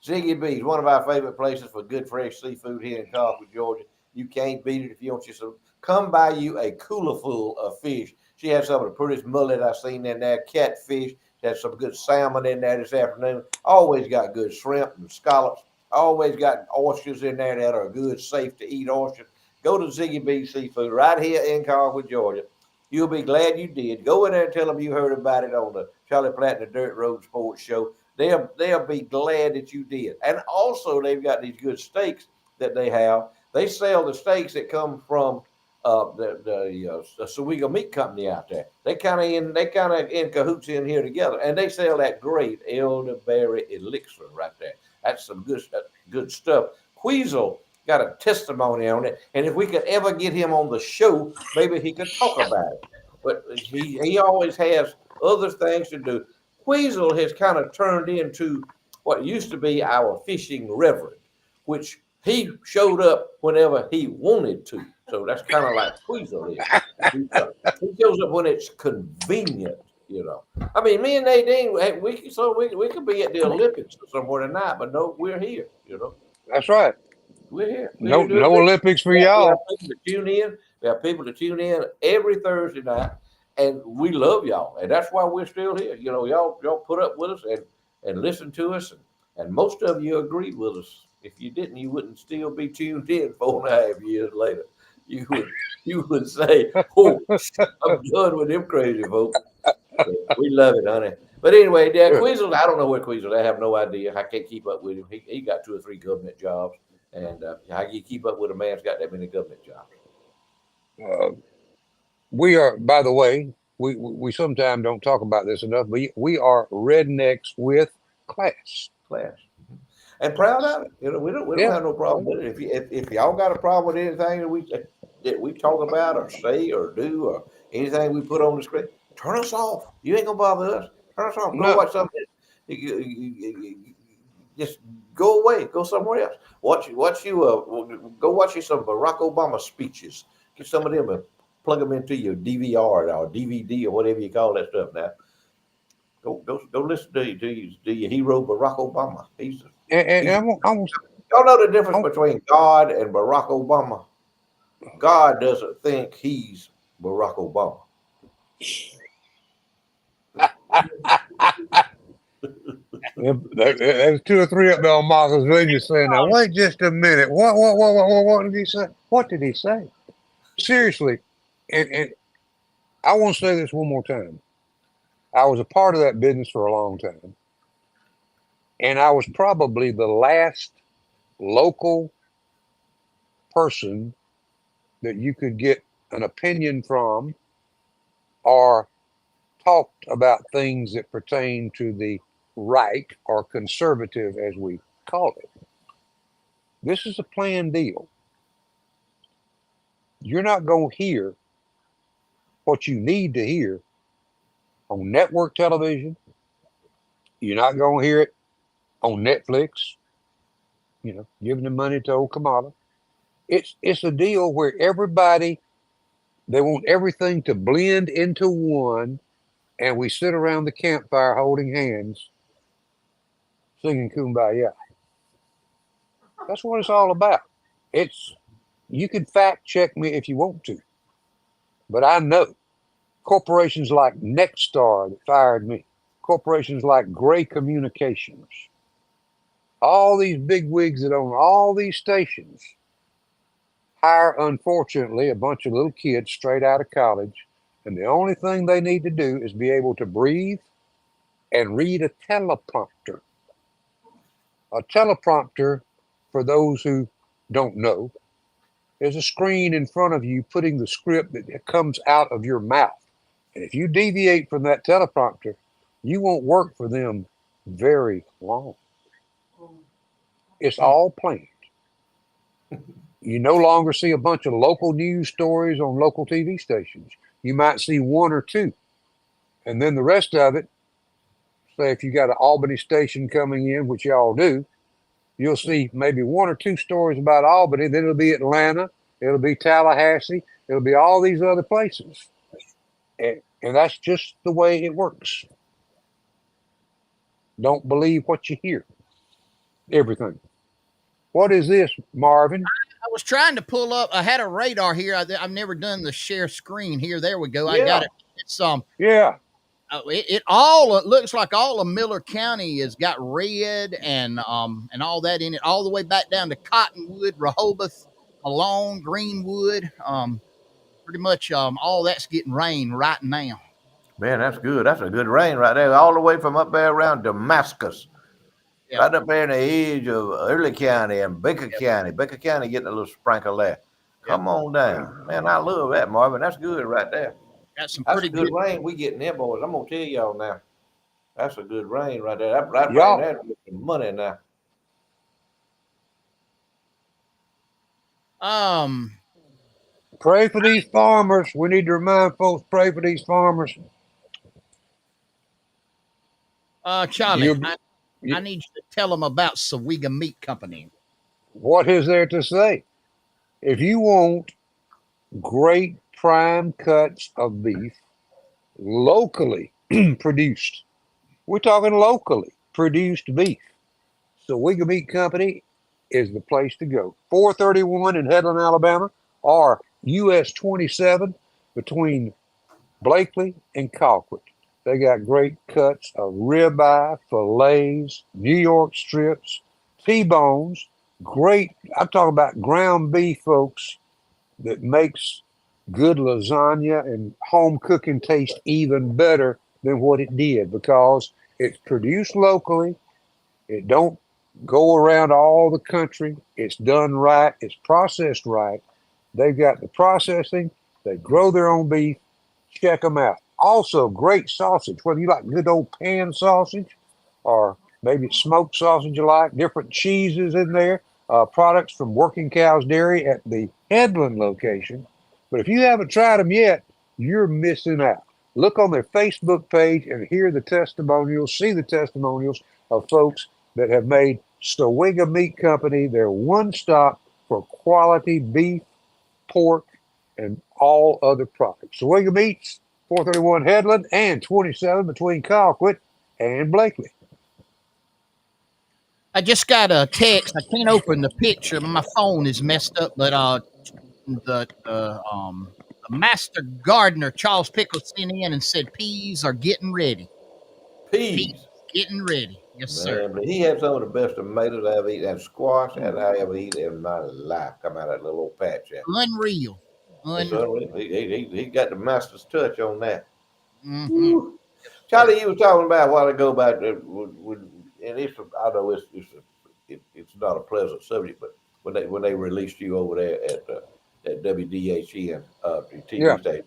Ziggy B's, one of our favorite places for good fresh seafood here in Carver, Georgia. You can't beat it if you want you some. Come buy you a cooler full of fish. She has some of the prettiest mullet I've seen in there, catfish. There's some good salmon in there this afternoon. Always got good shrimp and scallops. Always got oysters in there that are good, safe to eat oysters. Go to Ziggy B Seafood right here in Carver, Georgia. You'll be glad you did. Go in there and tell them you heard about it on the Charlie Platt and the Dirt Road Sports Show. They'll be glad that you did. And also, they've got these good steaks that they have. They sell the steaks that come from the Sowego Meat Company out there. They kind of in cahoots in here together, and they sell that great elderberry elixir right there. That's some good stuff. Queasel got a testimony on it, and if we could ever get him on the show, maybe he could talk about it. But he always has other things to do. Queasel has kind of turned into what used to be our fishing reverend, which he showed up whenever he wanted to. So that's kind of like Queasel is. He shows up when it's convenient, you know. I mean, me and Nadine, we could be at the Olympics somewhere tonight, but no, we're here, you know. That's right. We're here. No Olympics for y'all. We have people to tune in. We have people to tune in every Thursday night, and we love y'all, and that's why we're still here. You know, y'all put up with us and listen to us, and most of you agreed with us. If you didn't, you wouldn't still be tuned in 4.5 years later. You would say, "Oh, I'm done with them crazy folks." We love it, honey. But anyway, Queasel, I don't know where Queasel. I have no idea. I can't keep up with him. He got 2 or 3 government jobs, and how you keep up with a man who's got that many government jobs? We are, by the way, we sometimes don't talk about this enough, but we are rednecks with class. And proud of it. You know, we don't have no problem with it. If y'all got a problem with anything that we talk about or say or do or anything we put on the screen, turn us off. You ain't gonna bother us. Turn us off. Go watch something. Just go away. Go somewhere else. Go watch you some Barack Obama speeches. Get some of them and plug them into your DVR or DVD or whatever you call that stuff now. Go listen to your hero Barack Obama. Y'all know the difference between God and Barack Obama? God doesn't think he's Barack Obama. There's two or three up there on Marcus Vineyard saying, now, wait just a minute. What did he say? What did he say? Seriously. And I want to say this one more time. I was a part of that business for a long time. And I was probably the last local person that you could get an opinion from or talked about things that pertain to the right or conservative, as we call it. This is a planned deal. You're not going to hear what you need to hear on network television. You're not going to hear it on Netflix, giving the money to old Kamala. It's a deal where everybody, they want everything to blend into one, and we sit around the campfire holding hands, singing Kumbaya. That's what it's all about. You can fact check me if you want to, but I know corporations like Nexstar that fired me, corporations like Gray Communications, all these big wigs that own all these stations hire, unfortunately, a bunch of little kids straight out of college, and the only thing they need to do is be able to breathe and read a teleprompter. A teleprompter, for those who don't know, is a screen in front of you putting the script that comes out of your mouth. And if you deviate from that teleprompter, you won't work for them very long. It's all planned. You no longer see a bunch of local news stories on local TV stations. You might see one or two. And then the rest of it, say if you got an Albany station coming in, which y'all do, you'll see maybe one or two stories about Albany. Then it'll be Atlanta. It'll be Tallahassee. It'll be all these other places. And that's just the way it works. Don't believe what you hear. Everything. What is this, Marvin? I was trying to pull up. I had a radar here. I've never done the share screen here. There we go. Yeah. I got it. It's Yeah. It all looks like all of Miller County has got red and all that in it, all the way back down to Cottonwood, Rehoboth, Malone, Greenwood. Pretty much all that's getting rain right now. Man, that's good. That's a good rain right there. All the way from up there around Damascus. Yeah. Right up there in the edge of Early County and Baker County. Baker County getting a little sprinkle there. Come on down. Man, I love that, Marvin. That's good right there. Got some That's pretty good rain we getting there, boys. I'm going to tell y'all now. That's a good rain right there. That rain there's some money now. Pray for these farmers. We need to remind folks, pray for these farmers. Charlie, I need you to tell them about Sawega Meat Company. What is there to say? If you want great prime cuts of beef, locally produced, we're talking locally produced beef, Sawega Meat Company is the place to go. 431 in Headland, Alabama, or US 27 between Blakely and Colquitt. They got great cuts of ribeye, fillets, New York strips, T-bones. Great, I'm talking about ground beef, folks, that makes good lasagna and home cooking taste even better than what it did because it's produced locally. It don't go around all the country. It's done right. It's processed right. They've got the processing. They grow their own beef. Check them out. Also, great sausage, whether you like good old pan sausage or maybe smoked sausage you like, different cheeses in there, products from Working Cows Dairy at the Headland location. But if you haven't tried them yet, you're missing out. Look on their Facebook page and hear the testimonials, see the testimonials of folks that have made Sawega Meat Company their one stop for quality beef, pork, and all other products. Sawega Meats, 431 Headland, and 27 between Colquitt and Blakely. I just got a text. I can't open the picture. My phone is messed up, but the master gardener Charles Pickle sent in and said peas are getting ready. Peas Peas. getting ready. Yes, sir. Man, but he had some of the best tomatoes I ever eaten, and squash that I ever eaten in my life. Come out of that little old patch there. Unreal. It's Un. unreal. He got the master's touch on that. Mm-hmm. Woo. Yes, sir. Charlie, you was talking about a while ago about and I know it's not a pleasant subject, but when they released you over there at WDHN, the Yeah. TV station,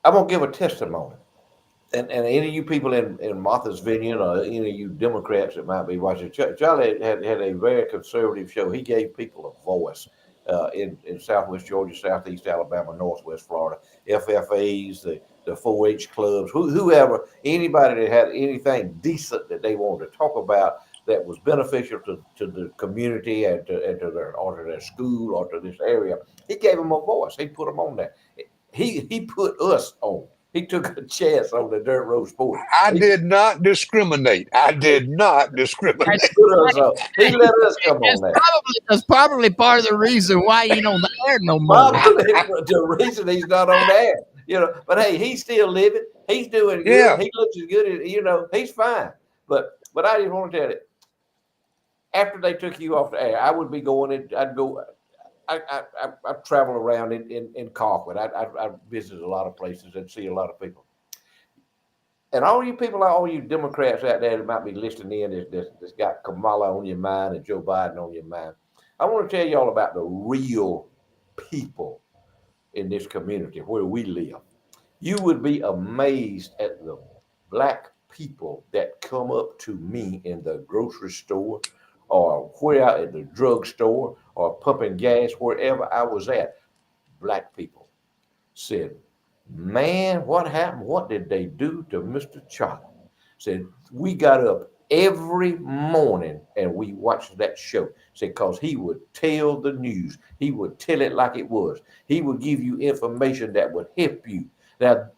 I'm gonna give a testimony. And any of you people in Martha's Vineyard or any of you Democrats that might be watching, Charlie had a very conservative show. He gave people a voice in Southwest Georgia, Southeast Alabama, Northwest Florida, FFAs, the 4-H clubs, whoever, anybody that had anything decent that they wanted to talk about that was beneficial to the community and to their school or to this area. He gave them a voice. He put them on there. He put us on. He took a chance on the dirt road sport. I He, did not discriminate. I did not he discriminate. put us on. He let us come on That's there. probably part of the reason why he ain't on the air no more. Probably the reason he's not on there. But hey, he's still living. He's doing good. Yeah. He looks as good as he's fine. But I just want to tell you, after they took you off the air, I would be going in. I'd go. I travel around in Colquitt. I visit a lot of places and see a lot of people. And all you people, all you Democrats out there that might be listening in, that's got Kamala on your mind and Joe Biden on your mind, I want to tell you all about the real people in this community where we live. You would be amazed at the black people that come up to me in the grocery store or where at the drugstore or pumping gas, wherever I was at. Black people said, "Man, what happened? What did they do to Mr. Charlie?" Said, "We got up every morning and we watched that show." Said, "Because he would tell the news. He would tell it like it was. He would give you information that would help you." Now,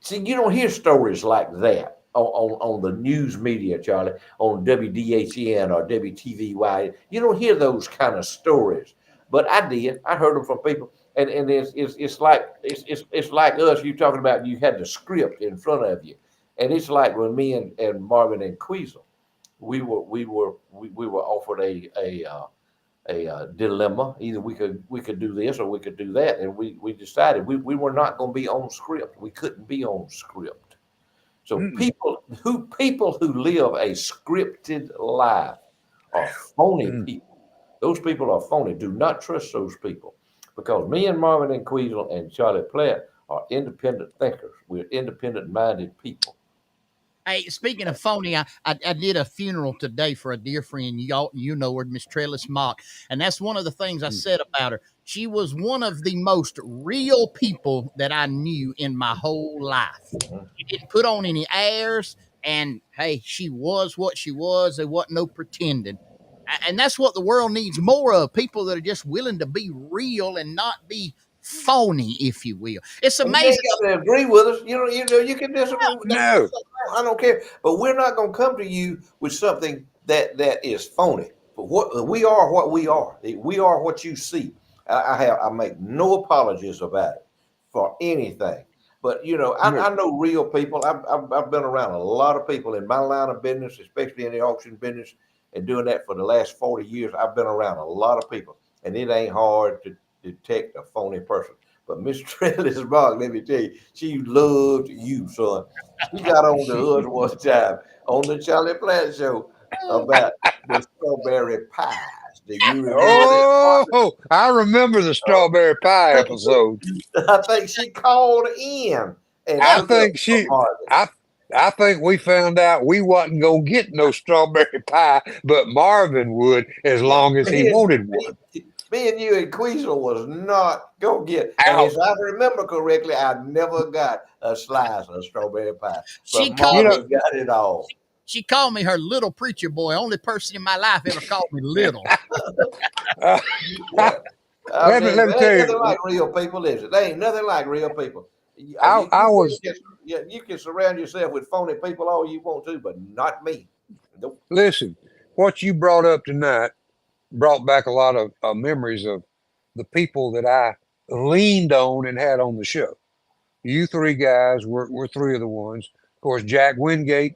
see, you don't hear stories like that on the news media, Charlie, on WDHN or WTVY. You don't hear those kind of stories. But I did. I heard them from people. And it's like us. You talking about you had the script in front of you, and it's like when me and Marvin and Queasel, we were offered a dilemma. Either we could do this or we could do that, and we decided we were not going to be on script. We couldn't be on script. So Mm-mm. people who live a scripted life are phony Mm. people. Those people are phony. Do not trust those people. Because me and Marvin and Queasel and Charlie Platt are independent thinkers. We're independent minded people. Hey, speaking of phony, I did a funeral today for a dear friend. You know her, Miss Trellis Mock, and that's one of the things I Mm. said about her. She was one of the most real people that I knew in my whole life. She didn't put on any airs, and hey, she was what she was. There wasn't no pretending, and that's what the world needs more of: people that are just willing to be real and not be phony, if you will. It's And you ain't amazing. got to agree with us. You can disagree with that. No. I don't care. But we're not going to come to you with something that is phony. But what we are. We are what you see. I make no apologies about it for anything. But No. I know real people. I've been around a lot of people in my line of business, especially in the auction business, and doing that for the last 40 years. I've been around a lot of people, and it ain't hard to detect a phony person. But Miss Trellis Mark, let me tell you, she loved you, son. She got on to us one time on the Charlie Platt show about the strawberry pies. Do you remember that, Marvin? Oh, I remember the strawberry pie episode. I think she called in and I took up think for she, Marvin. I, I think we found out we wasn't gonna get no strawberry pie, but Marvin would as Yeah, long as he me and wanted me, one. me and you and Queasel was not gonna get. And Out. as I remember correctly, I never got a slice of strawberry pie, She but You called know, me. Marvin got it all. She called me her little preacher boy. Only person in my life ever called me little. uh, Yeah. I mean, let me there tell ain't nothing you, like real people, is it? There ain't nothing like real people. I was You can surround yourself with phony people all you want to, but not me. Nope. listen. What you brought up tonight brought back a lot of memories of the people that I leaned on and had on the show. You three guys were three of the ones. Of course, Jack Wingate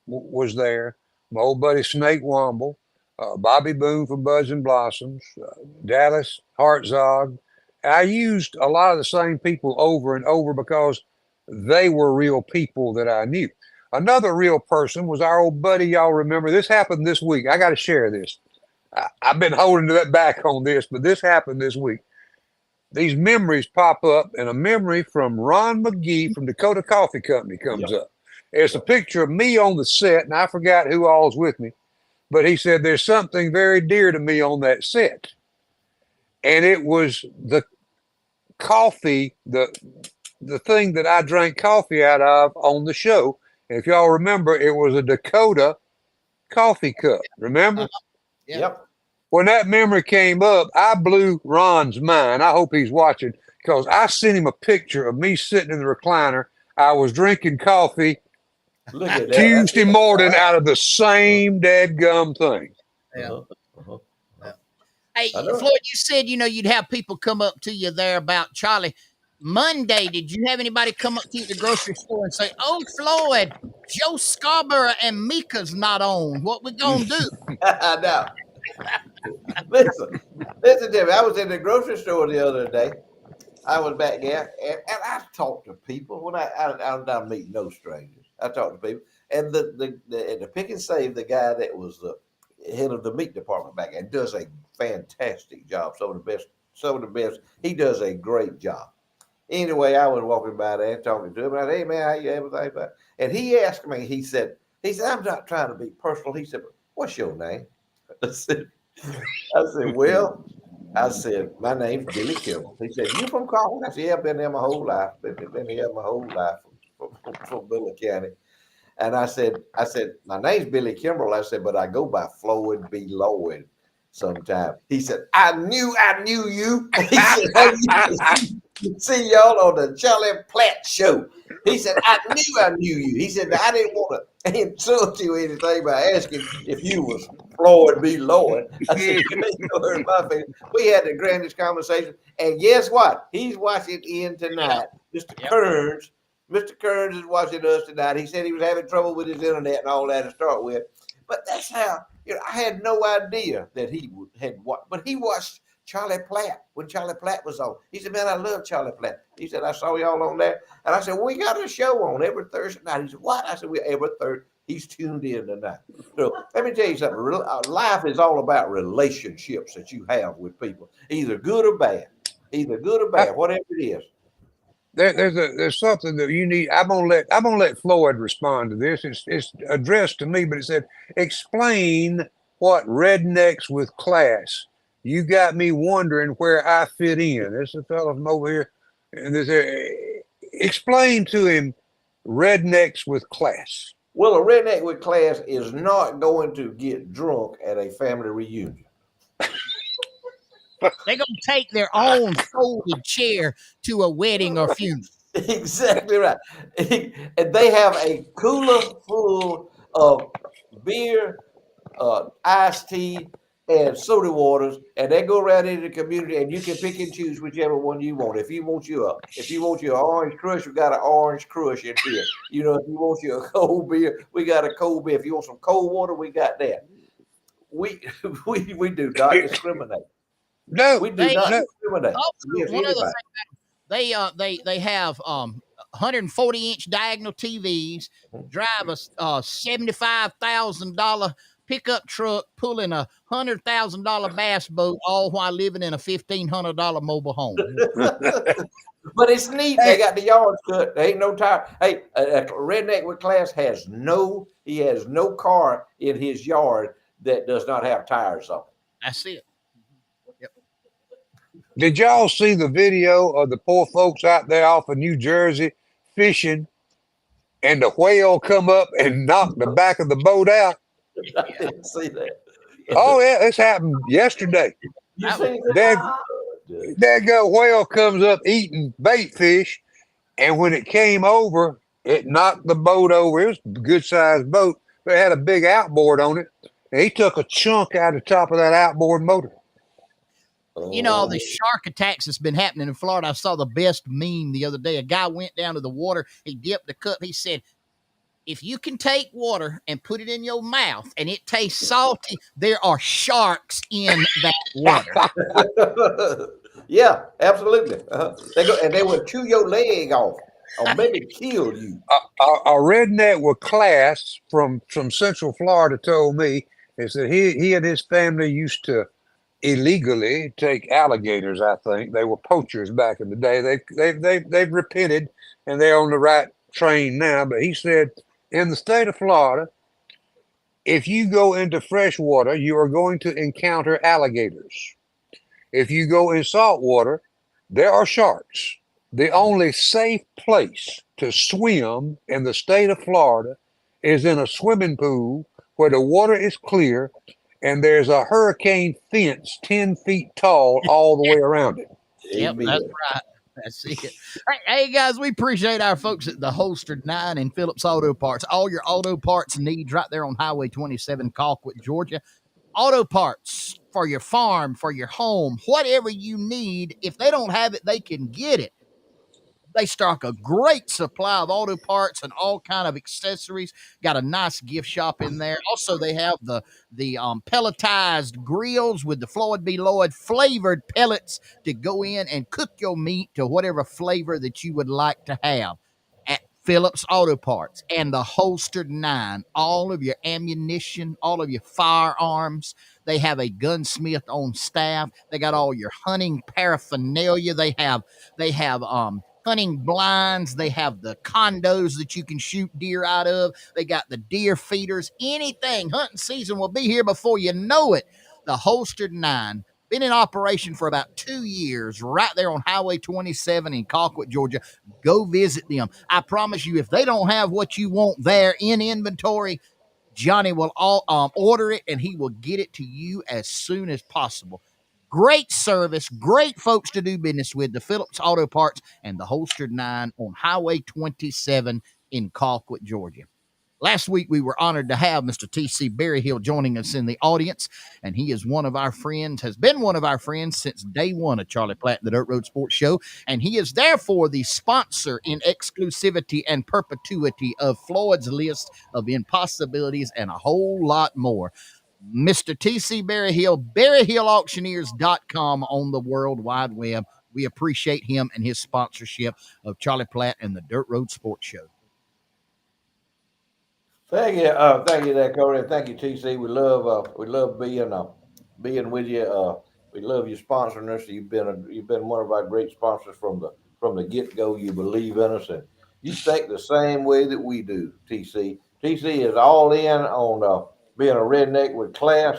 was there. My old buddy Snake Womble, Bobby Boone from Buds and Blossoms, Dallas Hartzog. I used a lot of the same people over and over because they were real people that I knew. Another real person was our old buddy. Y'all remember this happened this week. I got to share this. I've been holding that back on this, but this happened this week. These memories pop up, and a memory from Ron McGee from Dakota Coffee Company comes up. It's a picture of me on the set, and I forgot who all's with me, but he said there's something very dear to me on that set, and it was the coffee, the thing that I drank coffee out of on the show. And if y'all remember, it was a Dakota coffee cup. Remember? Yep. When that memory came up, I blew Ron's mind. I hope he's watching because I sent him a picture of me sitting in the recliner. I was drinking coffee Look at that. Tuesday morning out of the same dadgum thing. Yeah. Uh-huh. Hey, I know. Floyd, you said, you'd have people come up to you there about Charlie. Monday, did you have anybody come up to you at the grocery store and say, "Oh, Floyd, Joe Scarborough and Mika's not on. What we gonna do?" Now, listen to me. I was in the grocery store the other day. I was back there, and I talk to people when I don't meet no strangers. I talk to people, and the pick and save, the guy that was the head of the meat department back there does a fantastic job. Some of the best. He does a great job. Anyway, I was walking by there talking to him. And I said, "Hey man, how you everything?" And he asked me. He said, "I'm not trying to be personal." He said, "What's your name?" I said, "Well," I said, "my name's Billy Kimball." He said, "You from Carlton?" I said, "Yeah, I've been there my whole life. Been here my whole life from Miller County." And I said, "My name's Billy Kimball." I said, "But I go by Floyd B. Lloyd sometime." He said, I knew you." He said, "I used to see y'all on the Charlie Platt show." He said, I knew you." He said, "I didn't want to insult you or anything by asking if you was Floyd B. Lloyd." I said, "You ain't gonna hurt my feelings." We had the grandest conversation. And guess what? He's watching in tonight. Mr. Kearns. Mr. Kearns is watching us tonight. He said he was having trouble with his internet and all that to start with. But that's how, I had no idea that he had watched. But he watched Charlie Platt when Charlie Platt was on. He said, "Man, I love Charlie Platt." He said, "I saw y'all on there." And I said, "Well, we got a show on every Thursday night." He said, "What?" I said, "We every Thursday." He's tuned in tonight. So let me tell you something. Life is all about relationships that you have with people, either good or bad. Whatever it is. There's something that you need. I'm gonna let Floyd respond to this. It's addressed to me, but it said, "Explain what rednecks with class." You got me wondering where I fit in. There's a fellow from over here, and explain to him rednecks with class. Well, a redneck with class is not going to get drunk at a family reunion. They're gonna take their own folded chair to a wedding or funeral. Exactly right. And they have a cooler full of beer, iced tea, and soda waters, and they go around into the community, and you can pick and choose whichever one you want. If you want your orange crush, we got an orange crush in here. If you want your cold beer, we got a cold beer. If you want some cold water, we got that. We we do not discriminate. No, We do not discriminate. Also, one other thing, they have 140-inch diagonal TVs, drive a $75,000 pickup truck, pulling a $100,000 bass boat, all while living in a $1,500 mobile home. But it's neat. They got the yards cut. There ain't no tire. Hey, a redneck with class has no car in his yard that does not have tires on it. That's it. Did y'all see the video of the poor folks out there off of New Jersey fishing, and the whale come up and knock the back of the boat out? I didn't see that. Oh yeah, this happened yesterday. You see that? That whale comes up eating bait fish, and when it came over, it knocked the boat over. It was a good sized boat, but it had a big outboard on it, And he took a chunk out of the top of that outboard motor. You know, the Oh, shark attacks that's been happening in Florida. I saw the best meme the other day. A guy went down to the water. He dipped the cup. He said, if you can take water and put it in your mouth and it tastes salty, there are sharks in that water. yeah, absolutely. They go and they will chew your leg off or maybe kill you. A redneck with class from Central Florida told me is that he and his family used to illegally take alligators. I think they were poachers back in the day. They've repented and they're on the right train now. But he said in the state of Florida, if you go into fresh water, you are going to encounter alligators. If you go in salt water, there are sharks. The only safe place to swim in the state of Florida is in a swimming pool where the water is clear and there's a hurricane fence 10 feet tall all the way around it. Yep, that's Amen. right. That's it. Hey, guys, we appreciate our folks at the Holstered 9 and Phillips Auto Parts. All your auto parts needs right there on Highway 27, Colquitt, Georgia. Auto parts for your farm, for your home, whatever you need. If they don't have it, they can get it. They stock a great supply of auto parts and all kind of accessories. Got a nice gift shop in there. Also, they have the pelletized grills with the Floyd B. Lloyd flavored pellets to go in and cook your meat to whatever flavor that you would like to have. At Phillips Auto Parts and the Holstered 9, all of your ammunition, all of your firearms. They have a gunsmith on staff. They got all your hunting paraphernalia. They have hunting blinds. They have the condos that you can shoot deer out of. They got the deer feeders. Anything. Hunting season will be here before you know it. The Holstered 9. Been in operation for about 2 years, right there on Highway 27 in Colquitt, Georgia. Go visit them. I promise you, if they don't have what you want there in inventory, Johnny will order it and he will get it to you as soon as possible. Great service, great folks to do business with. The Phillips Auto Parts and the Holstered 9 on Highway 27 in Colquitt, Georgia. Last week, we were honored to have Mr. T.C. Berryhill joining us in the audience, and he is one of our friends, has been one of our friends since day one of Charlie Platt and the Dirt Road Sports Show, and he is therefore the sponsor in exclusivity and perpetuity of Floyd's List of Impossibilities and a whole lot more. Mr. T.C. Berryhill, BerryhillAuctioneers.com on the World Wide Web. We appreciate him and his sponsorship of Charlie Platt and the Dirt Road Sports Show. Thank you, there, Cody, and thank you, TC. We love being with you. We love you sponsoring us. You've been one of our great sponsors from the get go. You believe in us, and you think the same way that we do, TC. TC is all in on being a redneck with class.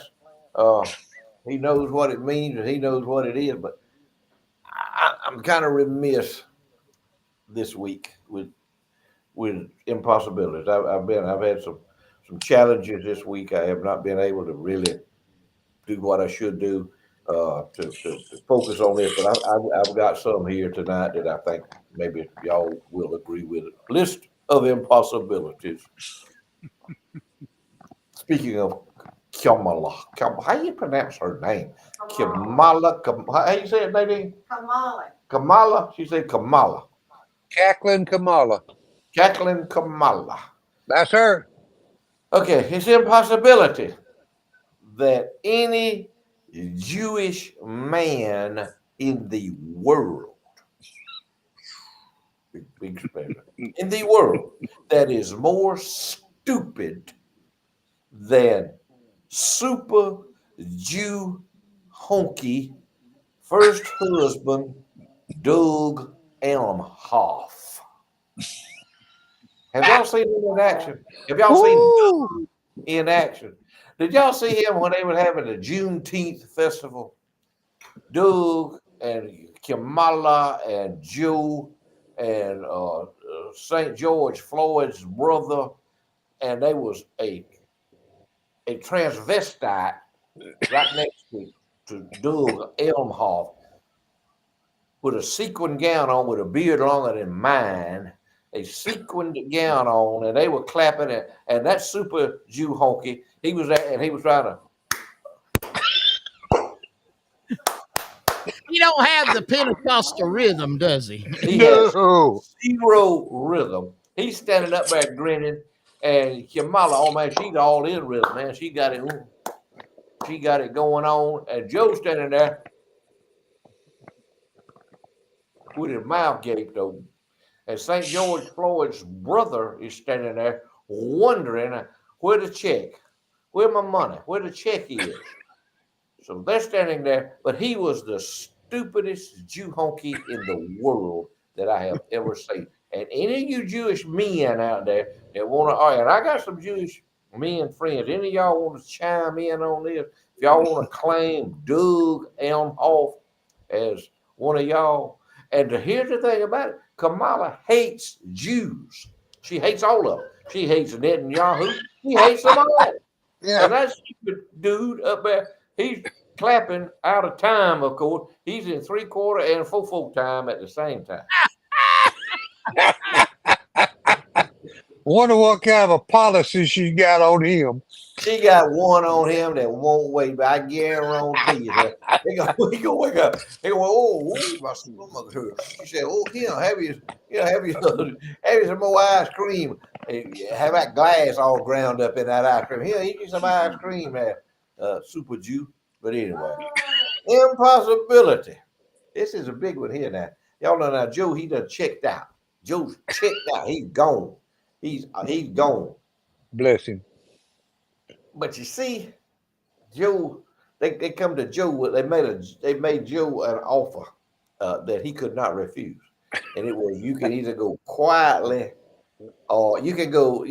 He knows what it means and he knows what it is. But I'm kind of remiss this week with impossibilities. I've had some challenges this week. I have not been able to really do what I should do to focus on this, but I've got some here tonight that I think maybe y'all will agree with it. List of impossibilities. Speaking of Kamala, how you pronounce her name? Kamala. How you say it, Nadine? Kamala. Kamala. She said Kamala. Jacqueline Kamala. Jacqueline Kamala. That's her. Okay, it's an impossibility that any Jewish man in the world, big spender, in the world that is more stupid than super Jew honky first husband Doug Elmhoff. Have y'all seen him in action? Have y'all seen Doug in action? Did y'all see him when they were having the Juneteenth festival? Doug and Kamala and Joe and St. George Floyd's brother, and they was a transvestite right next to Doug Elmhoff with a sequin gown on with a beard longer than mine, a sequined gown on, and they were clapping it. And that super Jew honky, He was there and he was trying to. He don't have the Pentecostal rhythm, does he? He has No. zero rhythm. He's standing up there grinning, and Kamala, oh man, she's all in rhythm, man. She got it. She got it going on, and Joe's standing there with his mouth gaped open. And St. George Floyd's brother is standing there wondering where the check, where my money, where the check is. So they're standing there, but he was the stupidest Jew honky in the world that I have ever seen. And any of you Jewish men out there that want to argue, and I got some Jewish men friends, any of y'all want to chime in on this? If y'all want to claim Doug Elmhoff as one of y'all, and here's the thing about it, Kamala hates Jews. She hates all of them. She hates Netanyahu. She hates them all. Yeah. And that stupid dude up there, he's clapping out of time, of course. He's in 3/4 and full time at the same time. Wonder what kind of a policy she got on him. She got one on him that won't wait, but I guarantee you that he go wake up. He go, oh, my stomach hurts. She said, oh, have you some more ice cream? Have that glass all ground up in that ice cream. Here, eat you some ice cream there, super Jew. But anyway, impossibility. This is a big one here now. Y'all know now, Joe, he done checked out. Joe's checked out. He's gone. He's gone. Bless him. But you see, Joe, they come to Joe. They made Joe an offer that he could not refuse, and it was you can either go quietly, or you can go,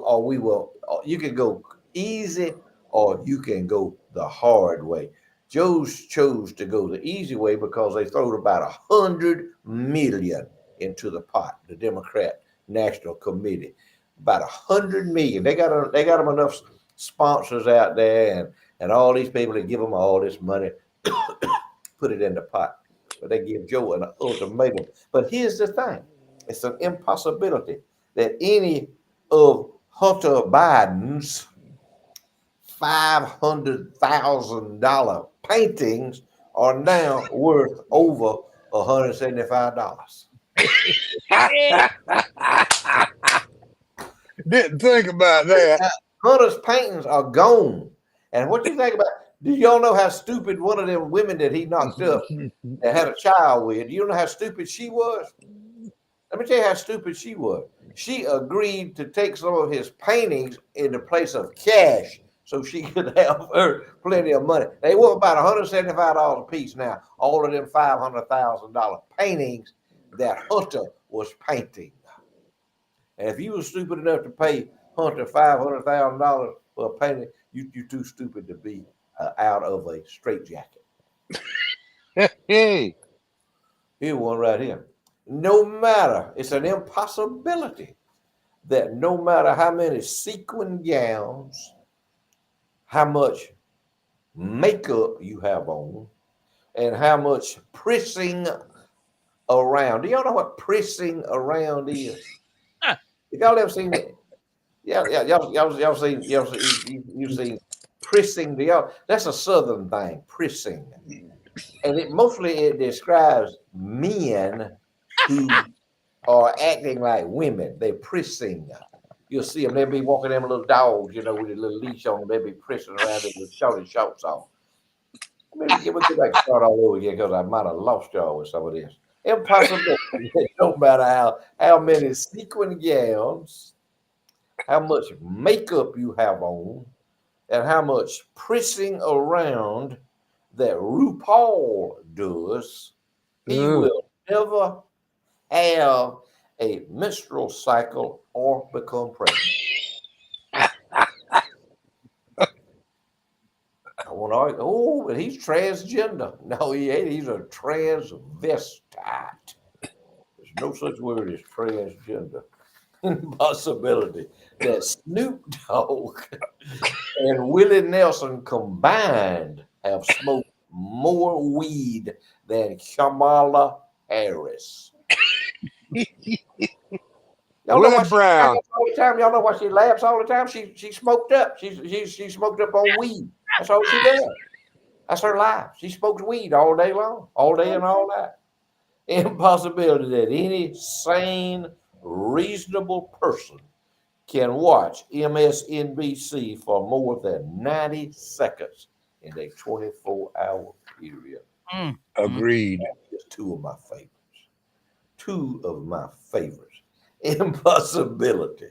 or we will. You can go easy, or you can go the hard way. Joe chose to go the easy way because they throwed about $100 million into the pot. The Democrat National Committee, about $100 million. They got them enough sponsors out there and all these people that give them all this money, put it in the pot. But they give Joe an ultimatum. But here's the thing. It's an impossibility that any of Hunter Biden's $500,000 paintings are now worth over $175. Didn't think about that. Hunter's paintings are gone. And what you think about? Do y'all know how stupid one of them women that he knocked up that had a child with? Do you know how stupid she was? Let me tell you how stupid she was. She agreed to take some of his paintings in the place of cash so she could have her plenty of money. They were about $175 a piece now. All of them $500,000 paintings that Hunter was painting. And if you were stupid enough to pay Hunter $500,000 for a painting, you're too stupid to be out of a straitjacket. Hey. Here's one right here. No matter, it's an impossibility that no matter how many sequin gowns, how much makeup you have on, and how much pressing around. Do y'all know what pressing around is? Y'all ever seen it? Yeah, y'all seen you've seen pressing. That's a Southern thing, pressing, and it describes men who are acting like women. They're pressing. You'll see them. They'll be walking them little dogs, with a little leash on them. They'll be pressing around them with shorts on. We'll go back and start all over again because I might have lost y'all with some of this. Impossible. No matter how many sequin gowns, how much makeup you have on, and how much pressing around that RuPaul does, he will never have a menstrual cycle or become pregnant. I want to argue, oh, but he's transgender. No, he ain't. He's a transvestite. There's no such word as transgender. Impossibility that Snoop Dogg and Willie Nelson combined have smoked more weed than Kamala Harris. Y'all know why Willie she Brown. laughs all the time. Y'all know why she laughs all the time. She smoked up. She's smoked up on weed. That's all she does. That's her life. She smokes weed all day long, all day and all night. Impossibility that any sane, reasonable person can watch MSNBC for more than 90 seconds in a 24-hour period. Mm. Agreed. Just two of my favorites. Two of my favorites. Impossibility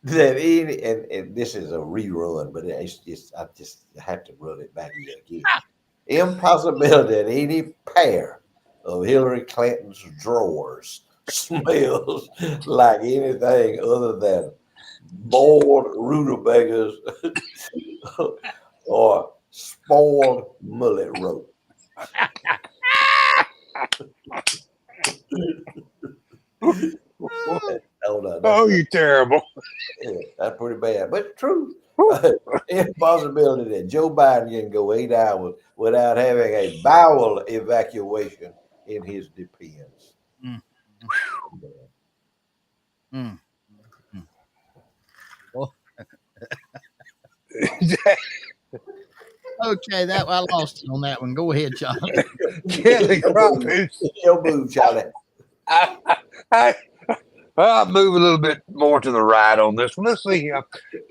that any and this is a rerun, but I just have to run it back yet again. Impossibility that any pair of Hillary Clinton's drawers smells like anything other than boiled rutabagas or spoiled mullet rope. Oh, you're terrible. Yeah, that's pretty bad, but it's true. Impossibility that Joe Biden can go 8 hours without having a bowel evacuation in his defense. Mm. Mm. Mm. Well, okay, that I lost you on that one. Go ahead, Charlie. Kelly Crawford's. Your move, Charlie. I, I'll move a little bit more to the right on this one. Let's see.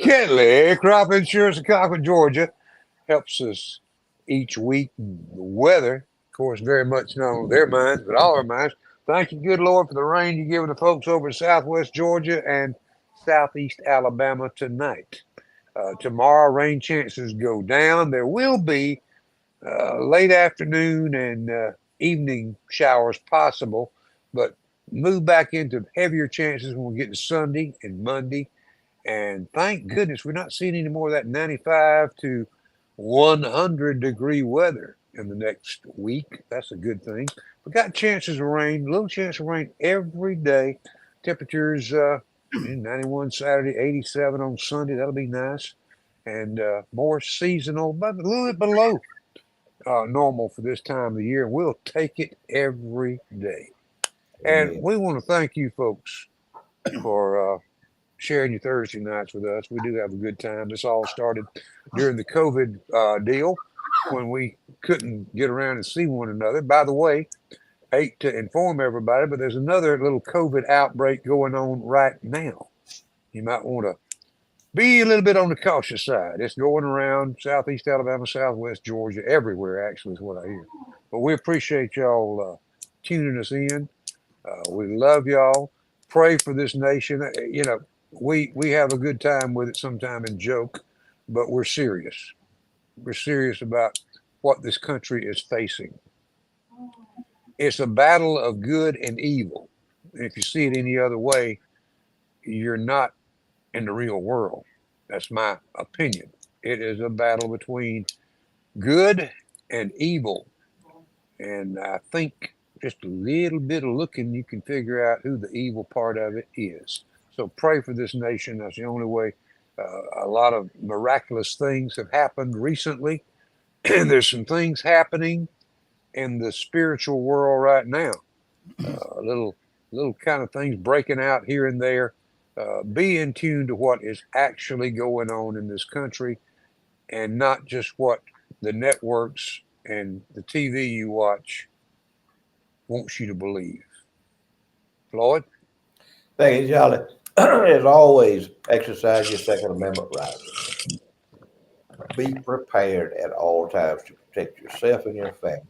Kelly Crop Insurance in Concord, Georgia, helps us each week. The weather, of course, very much not on their minds, but all our minds. Thank you, good Lord, for the rain you're giving the folks over in Southwest Georgia and Southeast Alabama tonight. Tomorrow, rain chances go down. There will be late afternoon and evening showers possible, but move back into heavier chances when we get to Sunday and Monday. And thank goodness we're not seeing any more of that 95 to 100-degree weather in the next week. That's a good thing. We got chances of rain, little chance of rain every day. Temperatures 91 Saturday, 87 on Sunday. That'll be nice. And more seasonal, but a little bit below normal for this time of the year. We'll take it every day. And Amen. we want to thank you folks for sharing your Thursday nights with us. We do have a good time. This all started during the COVID deal when we couldn't get around and see one another. By the way, hate to inform everybody, but there's another little COVID outbreak going on right now. You might want to be a little bit on the cautious side. It's going around Southeast Alabama, Southwest Georgia, everywhere, actually, is what I hear. But we appreciate y'all tuning us in. We love y'all. Pray for this nation. We have a good time with it sometime and joke, but we're serious. We're serious about what this country is facing. It's a battle of good and evil. If you see it any other way, you're not in the real world. That's my opinion. It is a battle between good and evil. And I think just a little bit of looking, you can figure out who the evil part of it is. So pray for this nation. That's the only way. A lot of miraculous things have happened recently. And there's some things happening in the spiritual world right now. Little kind of things breaking out here and there. Be in tune to what is actually going on in this country and not just what the networks and the TV you watch wants you to believe. Floyd? Thank you, Charlie. As always, exercise your Second Amendment rights. Be prepared at all times to protect yourself and your family.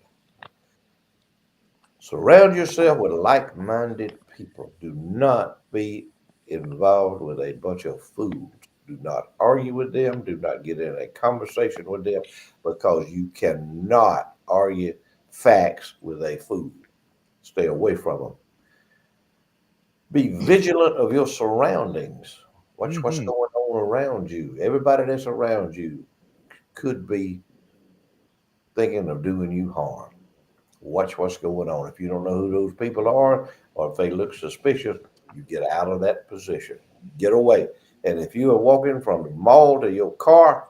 Surround yourself with like-minded people. Do not be involved with a bunch of fools. Do not argue with them. Do not get in a conversation with them because you cannot argue facts with a fool. Stay away from them. Be vigilant of your surroundings. Watch what's going on around you. Everybody that's around you could be thinking of doing you harm. Watch what's going on. If you don't know who those people are, or if they look suspicious, you get out of that position. Get away. And if you are walking from the mall to your car,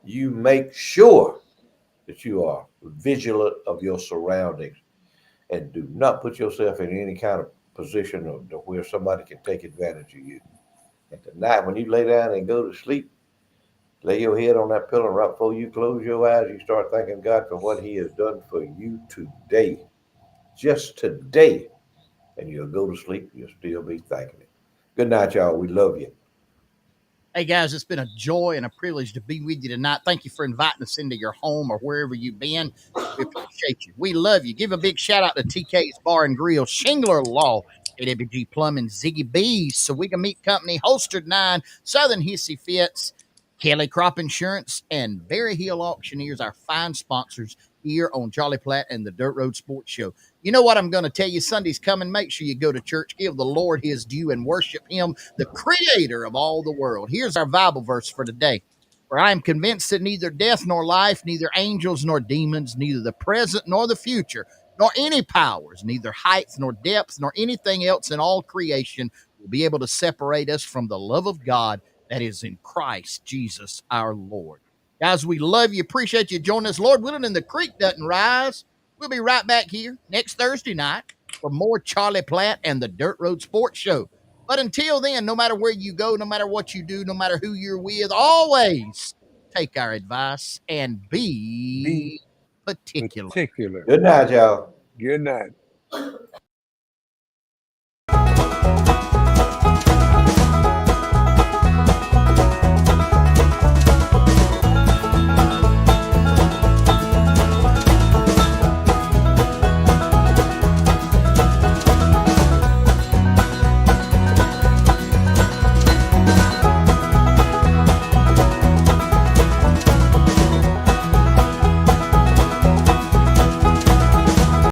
you make sure that you are vigilant of your surroundings and do not put yourself in any kind of position of to where somebody can take advantage of you. And tonight, when you lay down and go to sleep, lay your head on that pillow, and right before you close your eyes, you start thanking God for what He has done for you today, just today, and you'll go to sleep. You'll still be thanking Him. Good night, y'all. We love you. Hey guys, it's been a joy and a privilege to be with you tonight. Thank you for inviting us into your home or wherever you've been. We appreciate you. We love you. Give a big shout out to TK's Bar and Grill, Shingler Law, AWG Plumbing, Ziggy B's, So We Can Meet Company, Holstered 9, Southern Hissy Fits, Kelly Crop Insurance, and Berry Hill Auctioneers, our fine sponsors here on Charlie Platt and the Dirt Road Sports Show. You know what I'm going to tell you? Sunday's coming. Make sure you go to church, give the Lord His due, and worship Him, the Creator of all the world. Here's our Bible verse for today. For I am convinced that neither death nor life, neither angels nor demons, neither the present nor the future, nor any powers, neither height nor depth, nor anything else in all creation will be able to separate us from the love of God that is in Christ Jesus our Lord. Guys, we love you. Appreciate you joining us. Lord willing, and the creek doesn't rise. We'll be right back here next Thursday night for more Charlie Platt and the Dirt Road Sports Show. But until then, no matter where you go, no matter what you do, no matter who you're with, always take our advice and be Be particular. particular. Good night, y'all. Good night.